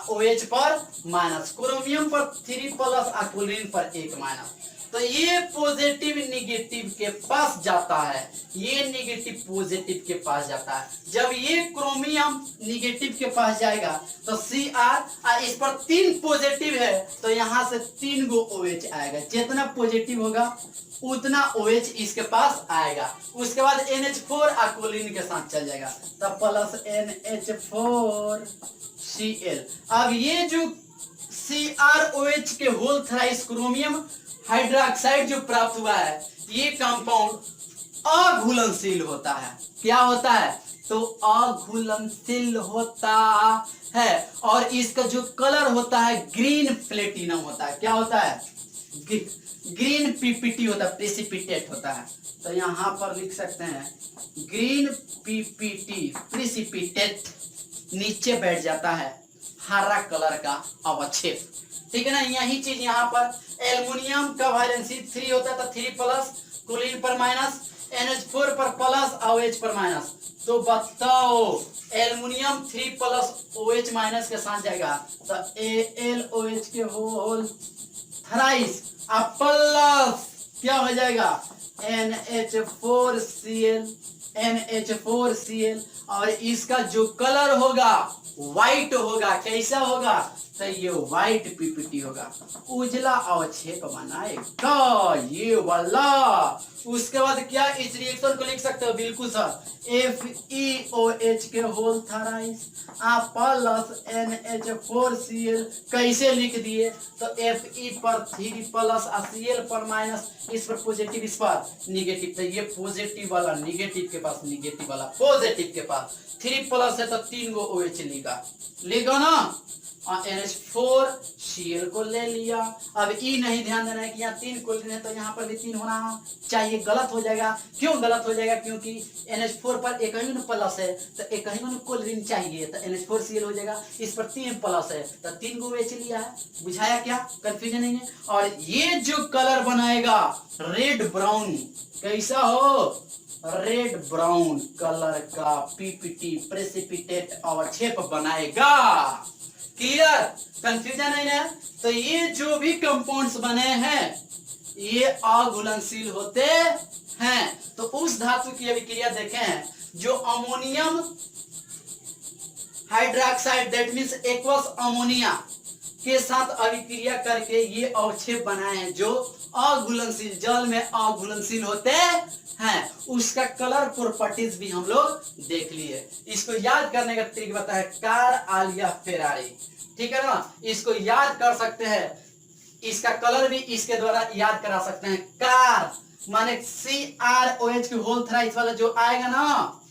OH पर माइनस, क्रोमियम पर 3 प्लस क्लोरीन पर 1 माइनस। तो ये पॉजिटिव निगेटिव के पास जाता है, ये निगेटिव पॉजिटिव के पास जाता है। जब ये क्रोमियम निगेटिव के पास जाएगा तो Cr, इस पर 3 पॉजिटिव है तो यहां से 3 गो OH आएगा, जितना पॉजिटिव होगा उतना OH इसके पास आएगा। उसके बाद NH4 क्लोरीन के साथ चल जाएगा, तब प्लस NH4Cl। अब ये जो CrOH के होल थ्राइस क्रोमियम हाइड्रोक्साइड जो प्राप्त हुआ है, ये कंपाउंड अघुलनशील होता है। क्या होता है? तो अघुलनशील होता है, और इसका जो कलर होता है ग्रीन प्लेटिनम होता है। क्या होता है? ग्रीन पीपीटी होता है, प्रेसिपिटेट होता है। तो यहां पर लिख सकते हैं ग्रीन पीपीटी प्रेसिपिटेट, नीचे बैठ जाता है हरा कलर का अवक्षेप। ठीक है ना, यही चीज यहाँ पर एल्युमिनियम का वैलेंसी 3 होता है, तो 3 प्लस, क्लोरीन पर माइनस, NH4 पर प्लस, OH पर माइनस। तो बताओ एल्युमिनियम 3 प्लस OH माइनस के साथ जाएगा, तो AlOH के होल थ्राइस प्लस क्या हो जाएगा? NH4Cl, और इसका जो कलर होगा व्हाइट होगा। कैसा होगा? तो ये व्हाइट पीपीटी होगा, उजला अवक्षेप बनाएगा ये वाला। उसके बाद क्या इस रिएक्शन को लिख सकते हो? बिल्कुल सर, FeOH के होल थ्राइस प्लस NH4Cl। कैसे लिख दिए? तो Fe पर 3 प्लस Cl पर माइनस, इस पर पॉजिटिव इस पर निगेटिव। तो ये पॉजिटिव वाला निगेटिव के पास, निगेटिव वाला पॉजिटिव के पास। 3 प्लस है तो 3 गो OH लिखा ना, NH4Cl को ले लिया। अब ई नहीं ध्यान देना है कि यहाँ 3 क्लोरीन है तो यहाँ पर भी 3 होना चाहिए, गलत हो जाएगा। क्यों गलत हो जाएगा? क्योंकि NH4 पर एक ही प्लस है तो एक ही क्लोरीन चाहिए, तो NH4Cl हो जाएगा। इस पर 3 प्लस है तो 3 गो OH लिया है। बुझाया क्या? कंफ्यूजन नहीं है। और ये जो कलर बनाएगा रेड ब्राउन, कैसा हो? रेड ब्राउन कलर का पीपीटी प्रेसिपिटेट अवक्षेप बनाएगा। क्लियर? कंफ्यूजन नहीं है। तो ये जो भी कंपाउंड्स बने हैं ये अघुलनशील होते हैं। तो उस धातु की अभिक्रिया देखें, जो ammonium hydroxide that means aqueous ammonia के साथ अभिक्रिया करके ये अवक्षेप बनाए हैं जो अघुलनशील, जल में अघुलनशील होते हैं। उसका कलर प्रॉपर्टीज भी हम लोग देख लिए। इसको याद करने का ट्रिक बताया, कार आलिया फेरारी। ठीक है ना, इसको याद कर सकते हैं। इसका कलर भी इसके द्वारा याद करा सकते हैं। कार माने CrOH की होल थ्राइस वाला जो आएगा ना,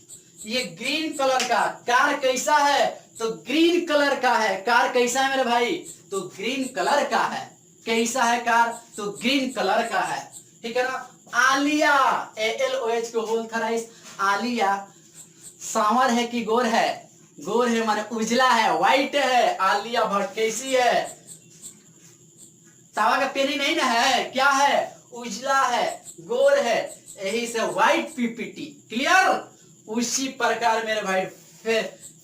ये ग्रीन कलर का। कार कैसा है? तो ग्रीन कलर का है। कार कैसा है मेरे भाई? तो ग्रीन कलर का है। कैसा है कार? तो ग्रीन कलर का है। ठीक है ना। आलिया AlOH के होल थ्राइस, आलिया सांवर है कि गोर है? गोर है, माने उजला है, व्हाइट है। आलिया भट्ट कैसी है? तावा का पेनी नहीं ना है, क्या है? उजला है, गोर है, यही से व्हाइट पीपीटी। क्लियर? उसी प्रकार मेरे भाई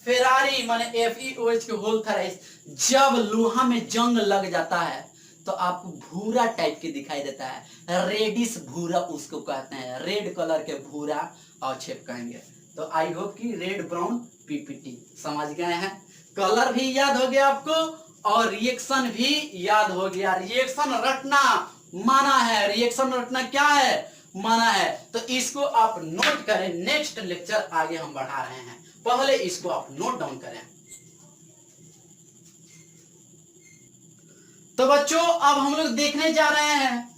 फेरारी माने FeOH के होल थ्राइस, जब लोहा में जंग लग जाता है तो आपको भूरा टाइप के दिखाई देता है, रेडिश भूरा उसको कहते हैं, रेड कलर के भूरा अवक्षेप कहेंगे। तो आई होप कि रेड ब्राउन पीपीटी समझ गए हैं। कलर भी याद हो गया आपको और रिएक्शन भी याद हो गया। रिएक्शन रटना माना है, रिएक्शन रटना क्या है? माना है। तो इसको आप नोट करें, नेक्स्ट लेक्चर आगे हम बढ़ा रहे हैं, पहले इसको आप नोट डाउन करें। तो बच्चों अब हम लोग देखने जा रहे हैं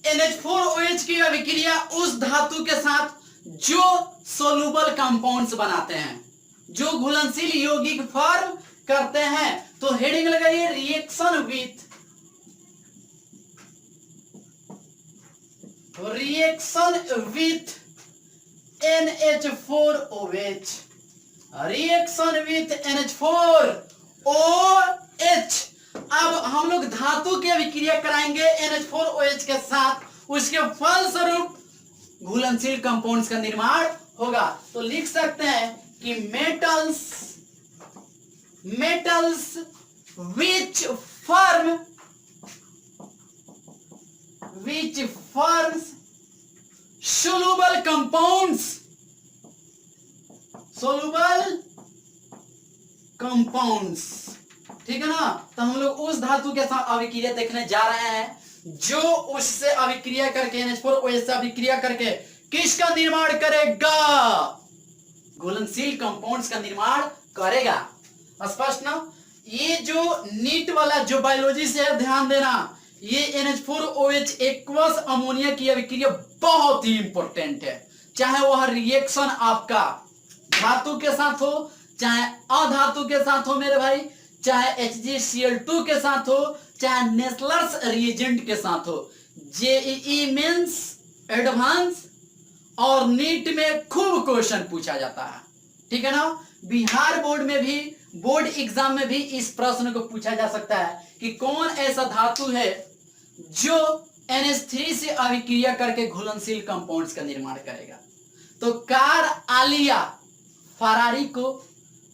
NH4OH की अभिक्रिया उस धातु के साथ जो सोलुबल कंपाउंड्स बनाते हैं, जो घुलनशील यौगिक फॉर्म करते हैं तो हेडिंग लगाइए reaction with NH4OH, reaction with NH4OH। अब हम लोग धातु की अभिक्रिया कराएंगे NH4OH के साथ, उसके फलस्वरूप घुलनशील कंपाउंड्स का निर्माण होगा। तो लिख सकते हैं कि metals which forms soluble compounds, ठीक है ना। तो हम लोग उस धातु के साथ अभिक्रिया देखने जा रहे हैं जो उससे अभिक्रिया करके NH4OH से अभिक्रिया करके किसका निर्माण करेगा, घुलनशील कंपाउंड्स का निर्माण करेगा। स्पष्ट ना। ये जो नीट वाला जो बायोलॉजी से है, ध्यान देना, ये NH4OH एक्वस अमोनिया की अभिक्रिया बहुत ही इंपॉर्टेंट है। चाहे वह रिएक्शन आपका धातु के साथ हो, चाहे अधातु के साथ हो मेरे भाई, चाहे HgCl2 के साथ हो, चाहे नेस्लर्स रिएजेंट के साथ हो। जेईई मेंस, एडवांस और नीट में खूब क्वेश्चन पूछा जाता है, ठीक है ना। बिहार बोर्ड में भी, बोर्ड एग्जाम में भी इस प्रश्न को पूछा जा सकता है कि कौन ऐसा धातु है जो NH3 से अभिक्रिया करके घुलनशील कंपाउंड्स का निर्माण करेगा। तो कार आलिया फरारी को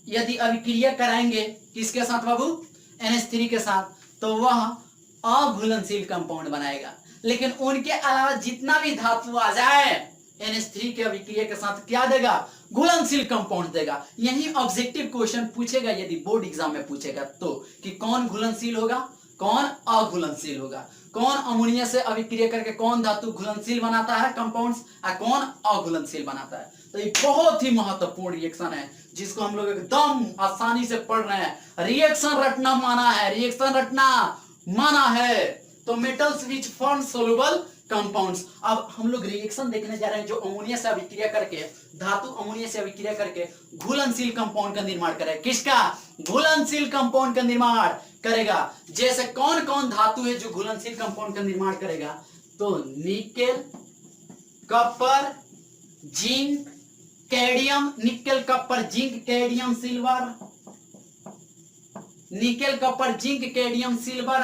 यदि अभिक्रिया कराएंगे किसके साथ बाबू, NH3 के साथ, तो वह अघुलनशील कंपाउंड बनाएगा। लेकिन उनके अलावा जितना भी धातु आ जाए NH3 के अभिक्रिया के साथ क्या देगा, घुलनशील कंपाउंड देगा। यही ऑब्जेक्टिव क्वेश्चन पूछेगा यदि बोर्ड एग्जाम में पूछेगा तो, कि कौन घुलनशील होगा, कौन अघुलनशील होगा, कौन अमोनिया से अभिक्रिया करके कौन धातु घुलनशील बनाता है कंपाउंड्स और कौन अघुलनशील बनाता है। तो ये बहुत ही महत्वपूर्ण रिएक्शन है जिसको हम लोग एकदम आसानी से पढ़ रहे हैं। रिएक्शन रटना माना है, रिएक्शन रटना माना है। तो metals which form soluble compounds. अब हम लोग रिएक्शन देखने जा रहे हैं जो अमोनिया से अभिक्रिया करके, धातु अमोनिया से अभिक्रिया करके घुलनशील कंपाउंड का निर्माण करेगा। किसका, घुलनशील कंपाउंड का निर्माण करेगा। जैसे कौन कौन धातु है जो घुलनशील कंपाउंड का निर्माण करेगा, तो nickel, copper, zinc, cadmium, nickel, copper, zinc, cadmium, silver, nickel, copper, zinc, cadmium, silver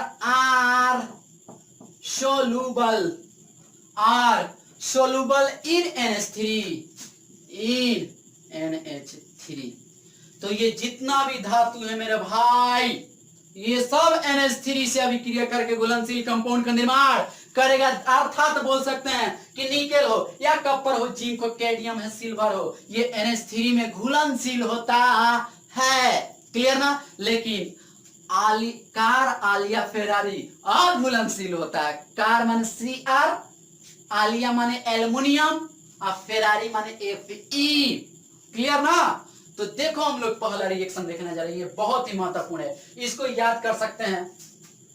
are soluble in NH3। तो ये जितना भी धातु है मेरे भाई, ये सब NH3 से अभिक्रिया करके घुलनशील कंपाउंड का निर्माण करेगा। अर्थात बोल सकते हैं कि निकेल हो या कॉपर हो, जिंक हो, कैडमियम है, सिल्वर हो, ये NH3 में घुलनशील होता है। क्लियर ना। लेकिन कार आलिया फेरारी अघुलनशील होता है। कार माने Cr, आलिया माने एल्युमिनियम और फेरारी माने Fe। क्लियर ना। तो देखो हम लोग पहला रिएक्शन देखने जा रहे हैं, ये बहुत ही महत्वपूर्ण है, इसको याद कर सकते हैं।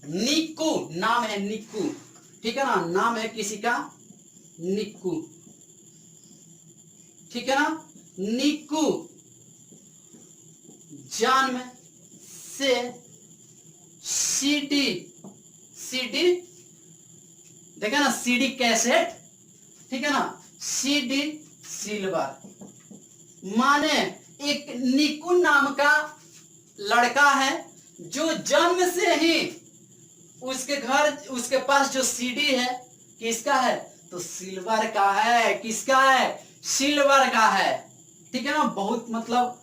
निक्कू नाम है, निक्कू, ठीक है ना, नाम है किसी का निक्कू, ठीक है ना। निक्कू जन्म से सीडी देखा ना, सीडी कैसेट, ठीक है ना, सीडी सिल्वर। माने एक निक्कू नाम का लड़का है जो जन्म से ही उसके पास जो सीडी है किसका है, तो सिल्वर का है। किसका है, सिल्वर का है, ठीक है ना। बहुत मतलब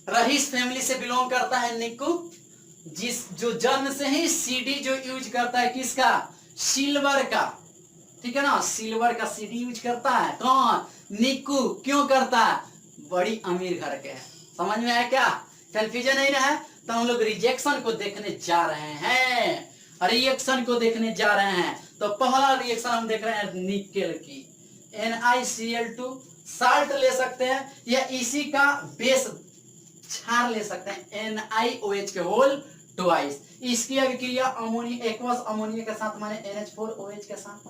रईस फैमिली से बिलोंग करता है निक्कू, जो जन्म से ही सीडी जो यूज करता है किसका, सिल्वर का, ठीक है ना। सिल्वर का सीडी यूज करता है कौन, निक्कू। क्यों करता है, बड़ी अमीर घर के है। समझ में आया क्या, कंफ्यूजन नहीं रहा। तो हम लोग रिजेक्शन को देखने जा रहे हैं, रिएक्शन को देखने जा रहे हैं। तो पहला रिएक्शन हम देख रहे हैं निकेल की, NiCl2 साल्ट ले सकते हैं या इसी का बेस क्षार ले सकते हैं, NiOH के होल ट्वाइस। इसकी अभिक्रिया अमोनिया, एक्वस अमोनिया के साथ माने NH4OH के साथ।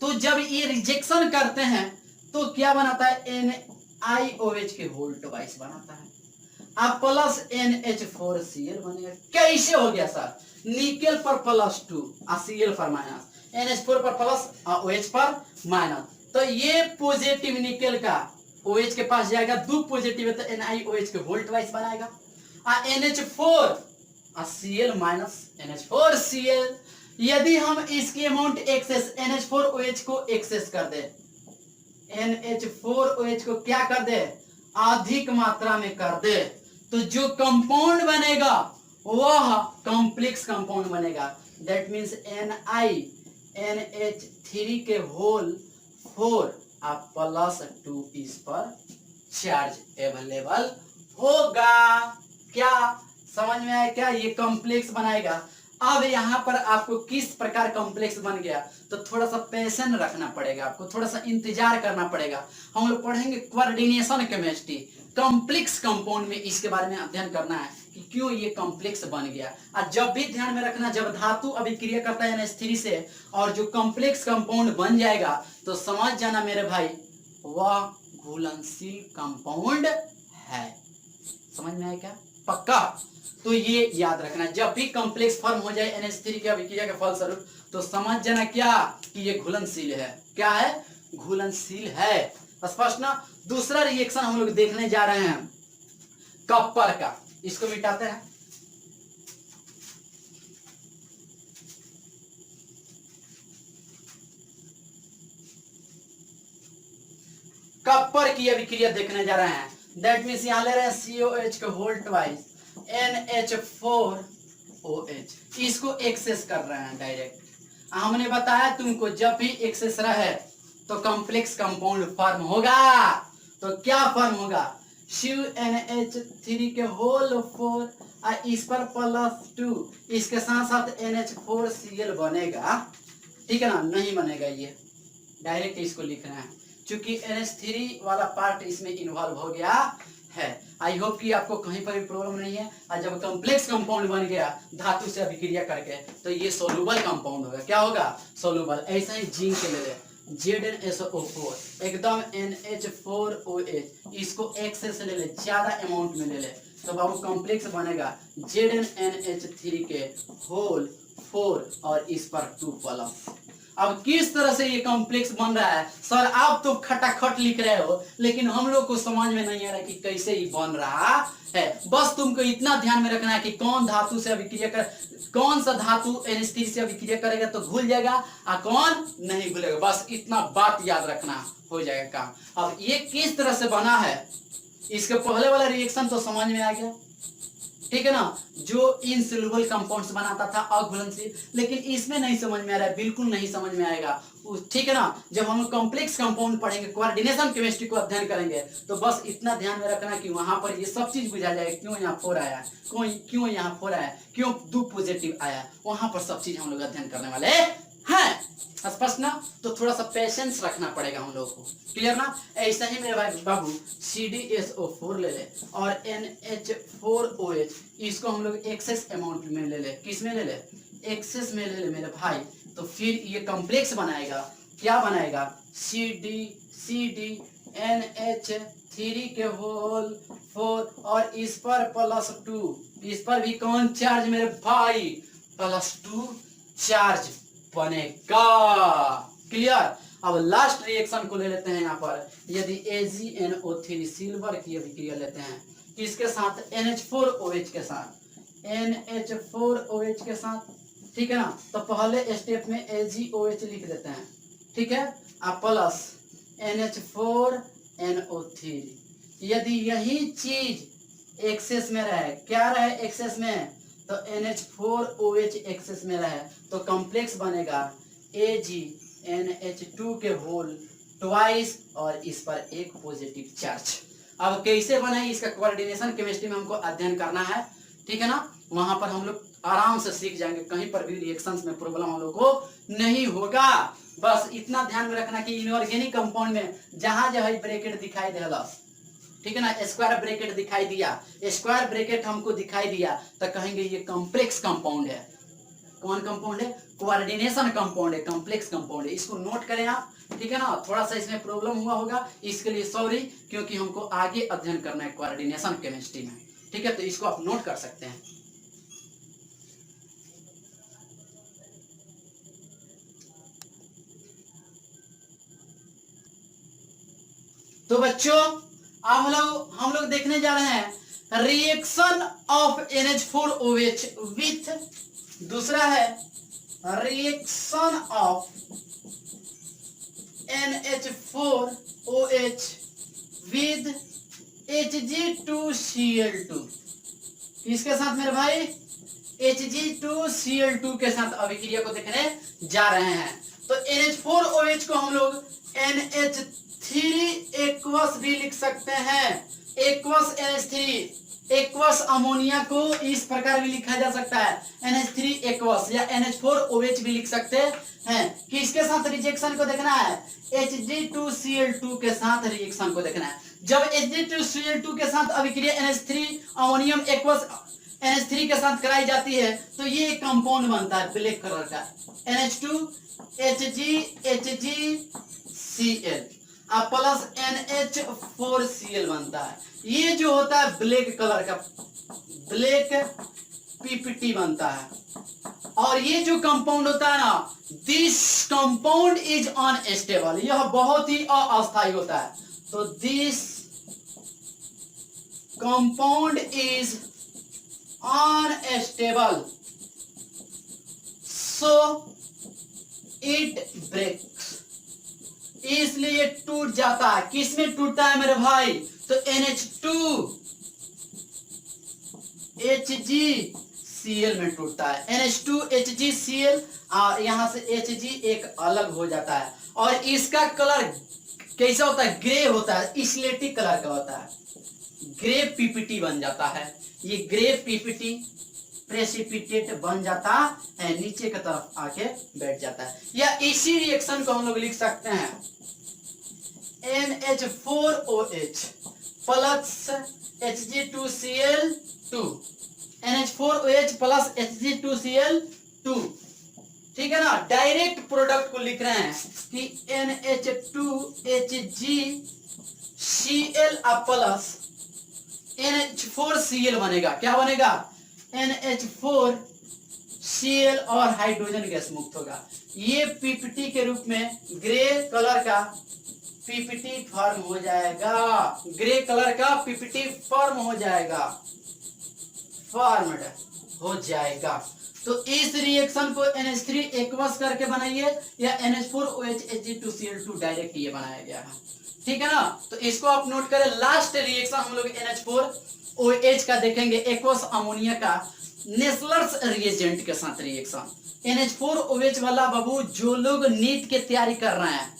तो जब ये रिजेक्शन करते हैं तो क्या बनाता है, NiOH के होल ट्वाइस बनाता है। अब प्लस NH4Cl बनेगा। कैसे हो गया सर? निकेल पर +2 और Cl पर माइनस, NH4 पर प्लस और OH पर माइनस। तो ये पॉजिटिव निकेल का OH के पास जाएगा, 2 पॉजिटिव है तो NiOH के वोल्ट वाइज बनाएगा। और NH4 और Cl माइनस NH4Cl, यदि हम इसकी अमाउंट एक्सेस NH4OH को एक्सेस कर दे, NH4OH को क्या कर दे? अधिक मात्रा में कर दे, तो जो कंपाउंड बनेगा वह कॉम्प्लेक्स कंपाउंड बनेगा। दैट मीन्स NiNH3 के होल 4 +2 इस पर चार्ज अवेलेबल होगा। क्या समझ में आया? क्या ये कॉम्प्लेक्स बनाएगा। अब यहाँ पर आपको किस प्रकार कॉम्प्लेक्स बन गया, तो थोड़ा सा पेशेंस रखना पड़ेगा, आपको थोड़ा सा इंतजार करना पड़ेगा। हम लोग पढ़ेंगे कोऑर्डिनेशन केमिस्ट्री, कॉम्प्लेक्स कंपाउंड में इसके बारे में अध्ययन करना है कि क्यों ये कॉम्प्लेक्स बन गया। और जब भी ध्यान में रखना, जब धातु अभिक्रिया करता है NH3 से और जो कॉम्प्लेक्स कंपाउंड बन जाएगा तो समझ जाना मेरे भाई वह घुलनशील कंपाउंड है। समझ में आया क्या? पक्का? तो ये याद रखना, जब भी कॉम्प्लेक्स फॉर्म हो जाए NH3 के अभिक्रिया के फलस्वरूप तो समझ जाना क्या कि ये घुलनशील है। क्या है? घुलनशील है। स्पष्ट ना? दूसरा रिएक्शन हम लोग देखने जा रहे हैं कॉपर का, इसको मिटाते हैं। कॉपर की अभिक्रिया देखने जा रहे हैं। दैट मीन्स यहां ले रहे हैं COH के होल्ट वाइज NH4OH, इसको एक्सेस कर रहे हैं डायरेक्ट। हमने बताया तुमको जब भी एक्सेस रहे तो कॉम्प्लेक्स कंपाउंड फॉर्म होगा। तो क्या फॉर्म होगा? CuNH3 के होल 4 और इस पर +2, इसके साथ साथ NH4Cl बनेगा। ठीक है ना? नहीं बनेगा, ये डायरेक्ट इसको लिख रहे हैं क्योंकि NH3 वाला पार्ट इसमें इन्वॉल्व हो गया है। आई होप कि आपको कहीं पर भी प्रॉब्लम नहीं है। और जब कॉम्प्लेक्स कंपाउंड बन गया धातु से अभिक्रिया करके तो ये सोलुबल कंपाउंड होगा। क्या होगा? सोलुबल। ऐसा ही जिंक के ले ZnSO4 एकदम NH4OH, इसको एक्सेस ले ले, ज्यादा अमाउंट में ले ले तो बाबू कॉम्प्लेक्स बनेगा ZnNH3 के होल 4 और इस पर 2+। अब किस तरह से ये कॉम्प्लेक्स बन रहा है सर? आप तो खटाखट लिख रहे हो लेकिन हम लोग को समझ में नहीं आ रहा कि कैसे ये बन रहा है। बस तुमको इतना ध्यान में रखना है कि कौन धातु से अभिक्रिया कर, कौन सा धातु NH3 से अभिक्रिया करेगा तो घुल जाएगा और कौन नहीं घुलेगा। बस इतना बात याद रखना, हो जाएगा काम। अब ये किस तरह से बना है, इसके पहले वाला रिएक्शन तो समझ में आ गया। ठीक है ना? जो इनसोल्युबल कंपाउंड्स बनाता था अघुलनशील, लेकिन इसमें नहीं समझ में आ रहा है, बिल्कुल नहीं समझ में आएगा। ठीक है ना? जब हम कॉम्प्लेक्स कंपाउंड पढ़ेंगे, कोऑर्डिनेशन केमिस्ट्री को अध्ययन करेंगे तो बस इतना ध्यान में रखना कि वहां पर ये सब चीज बुझा जाए। क्यों यहाँ 4 आया, क्यों यहाँ 4 आया, क्यों 2 पॉजिटिव आया, वहां पर सब चीज हम लोग अध्ययन करने वाले हैं। स्पष्ट ना? तो थोड़ा सा पेशेंस रखना पड़ेगा हम लोग को। क्लियर ना? ऐसा ही मेरे भाई बाबू CdSO4 ले ले और NH4OH, इसको हम लोग एक्सेस अमाउंट में ले ले। किस में ले ले? एक्सेस में ले ले मेरे भाई। तो फिर ये कॉम्प्लेक्स बनाएगा। क्या बनाएगा? CdNH3 के होल 4 और इस पर +2, इस पर भी कौन चार्ज मेरे भाई? +2 चार्ज बनेगा। क्लियर? अब लास्ट रिएक्शन को ले लेते हैं यहाँ पर। यदि AgNO3 सिल्वर की अभिक्रिया लेते हैं किसके साथ? NH4OH के साथ, NH4OH के साथ। ठीक है ना? तो पहले स्टेप में AgOH लिख देते हैं। ठीक है? अब प्लस NH4NO3। यदि यही चीज एक्सेस में रहे, क्या रहे एक्सेस में? तो NH4OH एक्सेस में रहे तो कॉम्प्लेक्स बनेगा AgNH2 के होल ट्वाइस और इस पर एक पॉजिटिव चार्ज। अब कैसे बना है इसका कोऑर्डिनेशन केमिस्ट्री में हमको अध्ययन करना है। ठीक है ना? वहां पर हम लोग आराम से सीख जाएंगे, कहीं पर भी रिएक्शंस में प्रॉब्लम हम लोग को नहीं होगा। बस इतना ध्यान में रखना कि इनऑर्गेनिक कंपाउंड में जहां जहां ब्रैकेट दिखाई दे, ठीक है ना, स्क्वायर ब्रैकेट दिखाई दिया, स्क्वायर ब्रैकेट हमको दिखाई दिया तो कहेंगे ये कॉम्प्लेक्स कंपाउंड है। कौन कंपाउंड है? कोऑर्डिनेशन कंपाउंड है, कॉम्प्लेक्स कंपाउंड है। इसको नोट करें आप। ठीक है ना? थोड़ा सा इसमें प्रॉब्लम हुआ होगा, इसके लिए सॉरी, क्योंकि हमको आगे अध्ययन करना है कोऑर्डिनेशन केमिस्ट्री में। ठीक है, तो इसको आप नोट कर सकते हैं। तो बच्चों अब हम लोग देखने जा रहे हैं रिएक्शन ऑफ NH4OH विथ, दूसरा है reaction of NH4OH with Hg2Cl2। किसके साथ मेरे भाई? Hg2Cl2 के साथ अभिक्रिया को देखने जा रहे हैं। तो NH4OH को हम लोग NH3 एक्वस भी लिख सकते हैं, एक्वस NH3। एक्वस अमोनिया को इस प्रकार भी लिखा जा सकता है NH3 एक्वस, या NH4OH भी लिख सकते हैं। किसके साथ रिएक्शन को देखना है? Hg2Cl2 के साथ रिएक्शन को देखना है। जब Hg2Cl2 के साथ अभिक्रिया NH3 अमोनियम एक्वस NH3 के साथ कराई जाती है तो ये एक कंपाउंड बनता है ब्लैक कलर का, NH2HgCl प्लस NH4Cl बनता है। ये जो होता है ब्लैक कलर का, ब्लैक PPT बनता है। और ये जो कंपाउंड होता है ना, दिस कंपाउंड इज अनस्टेबल, यह बहुत ही अस्थायी होता है। तो this compound is unstable, so it breaks, इसलिए टूट जाता है। किसमें टूटता है मेरे भाई? तो NH2HgCl में टूटता है। NH2HgCl और यहां से Hg एक अलग हो जाता है और इसका कलर कैसा होता है? ग्रे होता है, स्लेटी कलर का होता है, ग्रे पीपीटी बन जाता है। ये ग्रे पीपीटी प्रेसिपिटेट बन जाता है, नीचे की तरफ आके बैठ जाता है। या इसी रिएक्शन को हम लोग लिख सकते हैं NH4OH plus Hg2Cl2, NH4OH plus Hg2Cl2, ठीक है ना। डायरेक्ट प्रोडक्ट को लिख रहे हैं कि NH2HgCl प्लस NH4Cl बनेगा। क्या बनेगा? NH4Cl और हाइड्रोजन गैस मुक्त होगा। ये पीपीटी के रूप में ग्रे कलर का पीपीटी फॉर्म हो जाएगा, ग्रे कलर का पीपीटी फॉर्म हो जाएगा, फॉर्मड हो जाएगा। तो इस रिएक्शन को NH3 एक्वस करके बनाइए या NH4OH Hg2Cl2 डायरेक्ट ये बनाया गया है, ठीक है ना। तो इसको आप नोट करें। लास्ट रिएक्शन हम लोग NH4OH का देखेंगे, एक्वस अमोनिया का नेस्लर्स रिएजेंट के साथ रिएक्शन। NH4OH वाला बाबू जो लोग नीट की तैयारी कर रहे हैं,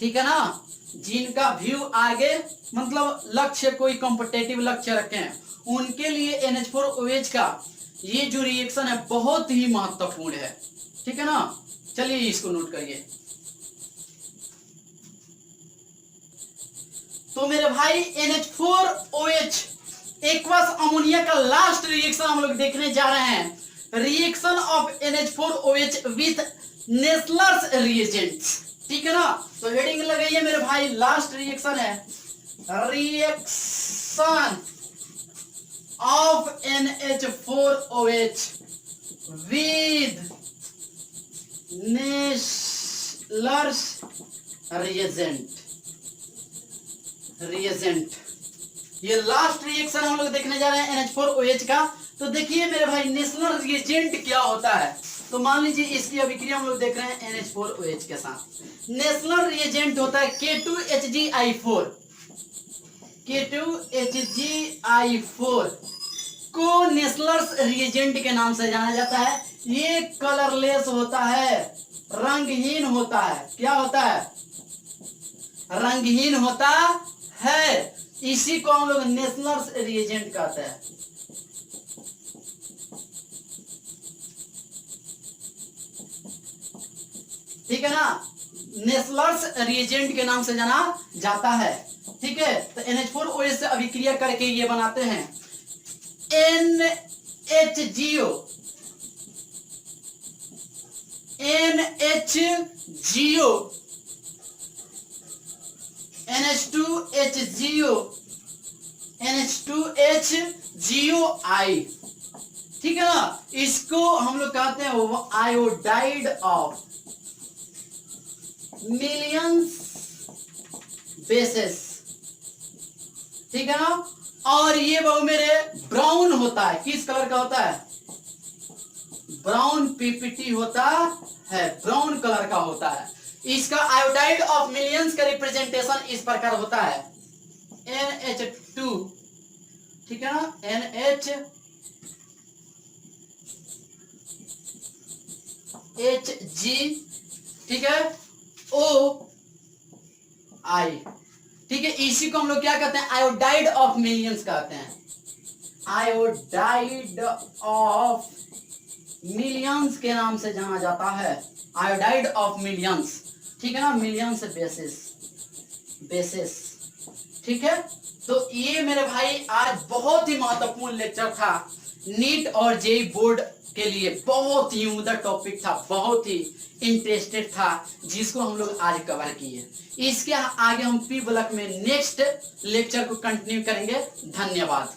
ठीक है ना, जिनका व्यू आगे मतलब लक्ष्य कोई कॉम्पिटिटिव लक्ष्य रखे हैं, उनके लिए NH4OH का ये जो रिएक्शन है बहुत ही महत्वपूर्ण है, ठीक है ना। चलिए इसको नोट करिए। तो मेरे भाई NH4OH एक्वस अमोनिया का लास्ट रिएक्शन हम लोग देखने जा रहे हैं, reaction of NH4OH with Nessler's reagents, ठीक है ना। तो हेडिंग लगाइए मेरे भाई, लास्ट रिएक्शन है reaction of NH4OH with Nessler's reagent. ये लास्ट रिएक्शन हम लोग देखने जा रहे हैं NH4OH का। तो देखिए मेरे भाई नेस्लर रिएजेंट क्या होता है। तो मान लीजिए इसकी अभिक्रिया हम लोग देख रहे हैं NH4OH के साथ। नेस्लर रिएजेंट होता है K2HgI4, K2HgI4 को नेस्लर्स रिएजेंट के नाम से जाना जाता है। ये कलरलेस होता है, रंगहीन होता है। क्या होता है? रंगहीन होता है। इसी को हम लोग नेस्लर्स रिएजेंट कहते हैं। ठीक है ना, नेस्लर्स रिएजेंट के नाम से जाना जाता है। ठीक है, तो NH4OH से अभिक्रिया करके ये बनाते हैं NHGO, NH2HgO, NH2H GOI, ठीक है ना, इसको हम लोग कहते हैं आयोडाइड ऑफ मिलियंस बेसिस, ठीक है ना। और ये बहु मेरे ब्राउन होता है, किस कलर का होता है, ब्राउन पीपीटी होता है, ब्राउन कलर का होता है। इसका आयोडाइड ऑफ मिलियंस का रिप्रेजेंटेशन इस प्रकार होता है NH2, ठीक है ना, HG, ठीक है, OI, ठीक है। इसी को हम लोग क्या कहते हैं, आयोडाइड ऑफ मिलियंस कहते हैं, आयोडाइड ऑफ मिलियंस के नाम से जाना जाता है, आयोडाइड ऑफ मिलियंस, ठीक है ना, मिलियंस बेसिस, ठीक है। तो ये मेरे भाई आज बहुत ही महत्वपूर्ण लेक्चर था, नीट और जेईई बोर्ड के लिए बहुत ही उम्दा टॉपिक था, बहुत ही इंटरेस्टेड था, जिसको हम लोग आज कवर किए। इसके आगे हम पी ब्लॉक में नेक्स्ट लेक्चर को कंटिन्यू करेंगे। धन्यवाद।